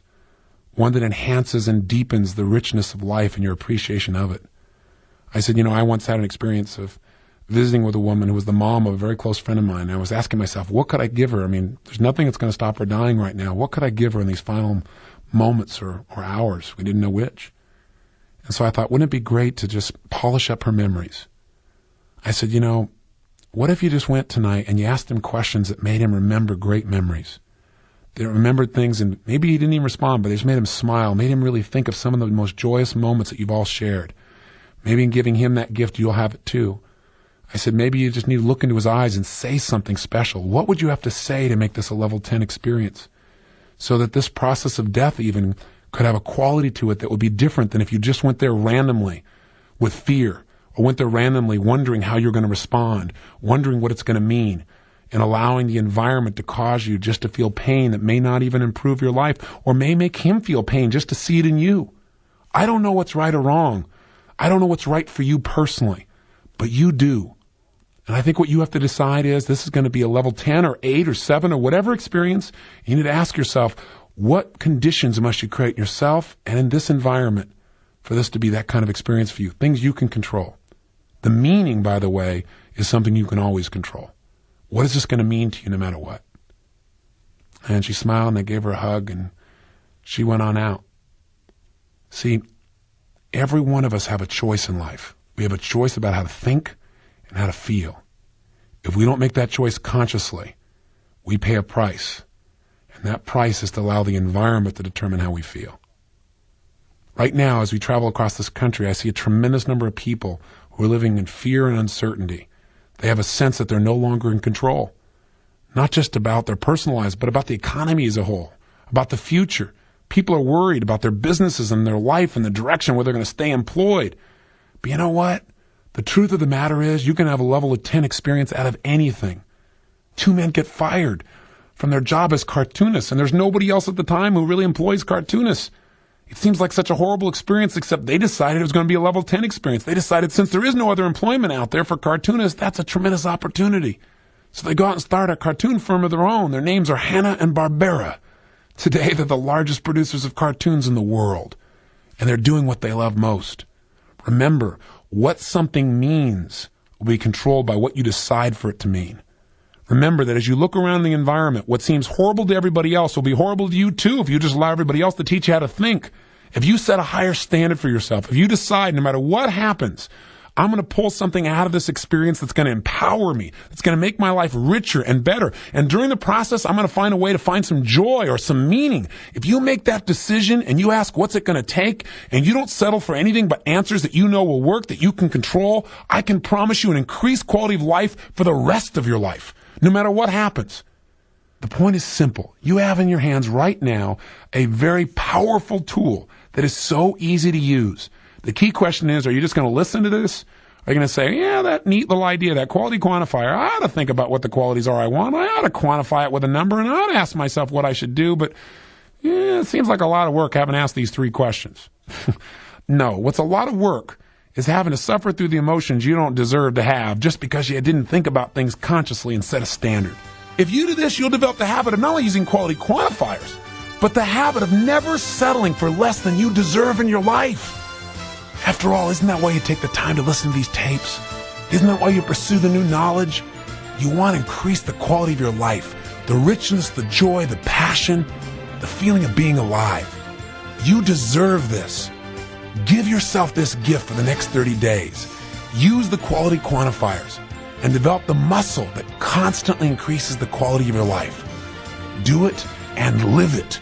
S2: one that enhances and deepens the richness of life and your appreciation of it. I said, I once had an experience of visiting with a woman who was the mom of a very close friend of mine. I was asking myself, what could I give her? I mean, there's nothing that's going to stop her dying right now. What could I give her in these final moments or hours? We didn't know which. And so I thought, wouldn't it be great to just polish up her memories? I said, what if you just went tonight and you asked him questions that made him remember great memories? They remembered things, and maybe he didn't even respond, but they just made him smile, made him really think of some of the most joyous moments that you've all shared. Maybe in giving him that gift, you'll have it too. I said, maybe you just need to look into his eyes and say something special. What would you have to say to make this a level 10 experience? So that this process of death even could have a quality to it that would be different than if you just went there randomly with fear, or went there randomly wondering how you're going to respond, wondering what it's going to mean, and allowing the environment to cause you just to feel pain that may not even improve your life, or may make him feel pain just to see it in you. I don't know what's right or wrong. I don't know what's right for you personally, but you do. And I think what you have to decide is this is going to be a level 10 or 8 or 7 or whatever experience. You need to ask yourself, What conditions must you create in yourself and in this environment for this to be that kind of experience for you? Things you can control. The meaning, by the way, is something you can always control. What is this going to mean to you no matter what? And she smiled, and I gave her a hug, and she went on out. See, every one of us have a choice in life. We have a choice about how to think and how to feel. If we don't make that choice consciously, we pay a price. And that price is to allow the environment to determine how we feel. Right now, as we travel across this country, I see a tremendous number of people who are living in fear and uncertainty. They have a sense that they're no longer in control. Not just about their personal lives, but about the economy as a whole, about the future. People are worried about their businesses and their life and the direction where they're going to stay employed. But you know what? The truth of the matter is you can have a level of 10 experience out of anything. 2 men get fired from their job as cartoonists, and there's nobody else at the time who really employs cartoonists. It seems like such a horrible experience, except they decided it was going to be a level 10 experience. They decided since there is no other employment out there for cartoonists, that's a tremendous opportunity. So they go out and start a cartoon firm of their own. Their names are Hanna and Barbera. Today, they're the largest producers of cartoons in the world, and they're doing what they love most. Remember, what something means will be controlled by what you decide for it to mean. Remember that as you look around the environment, what seems horrible to everybody else will be horrible to you too if you just allow everybody else to teach you how to think. If you set a higher standard for yourself, if you decide no matter what happens, I'm going to pull something out of this experience that's going to empower me, that's going to make my life richer and better. And during the process, I'm going to find a way to find some joy or some meaning. If you make that decision and you ask what's it going to take, and you don't settle for anything but answers that you know will work, that you can control, I can promise you an increased quality of life for the rest of your life, no matter what happens. The point is simple. You have in your hands right now a very powerful tool that is so easy to use. The key question is, are you just going to listen to this? Are you going to say, yeah, that neat little idea, that quality quantifier, I ought to think about what the qualities are I want. I ought to quantify it with a number, and I ought to ask myself what I should do. But yeah, it seems like a lot of work having asked these 3 questions. No, what's a lot of work is having to suffer through the emotions you don't deserve to have just because you didn't think about things consciously and set a standard. If you do this, you'll develop the habit of not only using quality quantifiers, but the habit of never settling for less than you deserve in your life. After all, isn't that why you take the time to listen to these tapes? Isn't that why you pursue the new knowledge? You want to increase the quality of your life, the richness, the joy, the passion, the feeling of being alive. You deserve this. Give yourself this gift for the next 30 days. Use the quality quantifiers and develop the muscle that constantly increases the quality of your life. Do it and live it.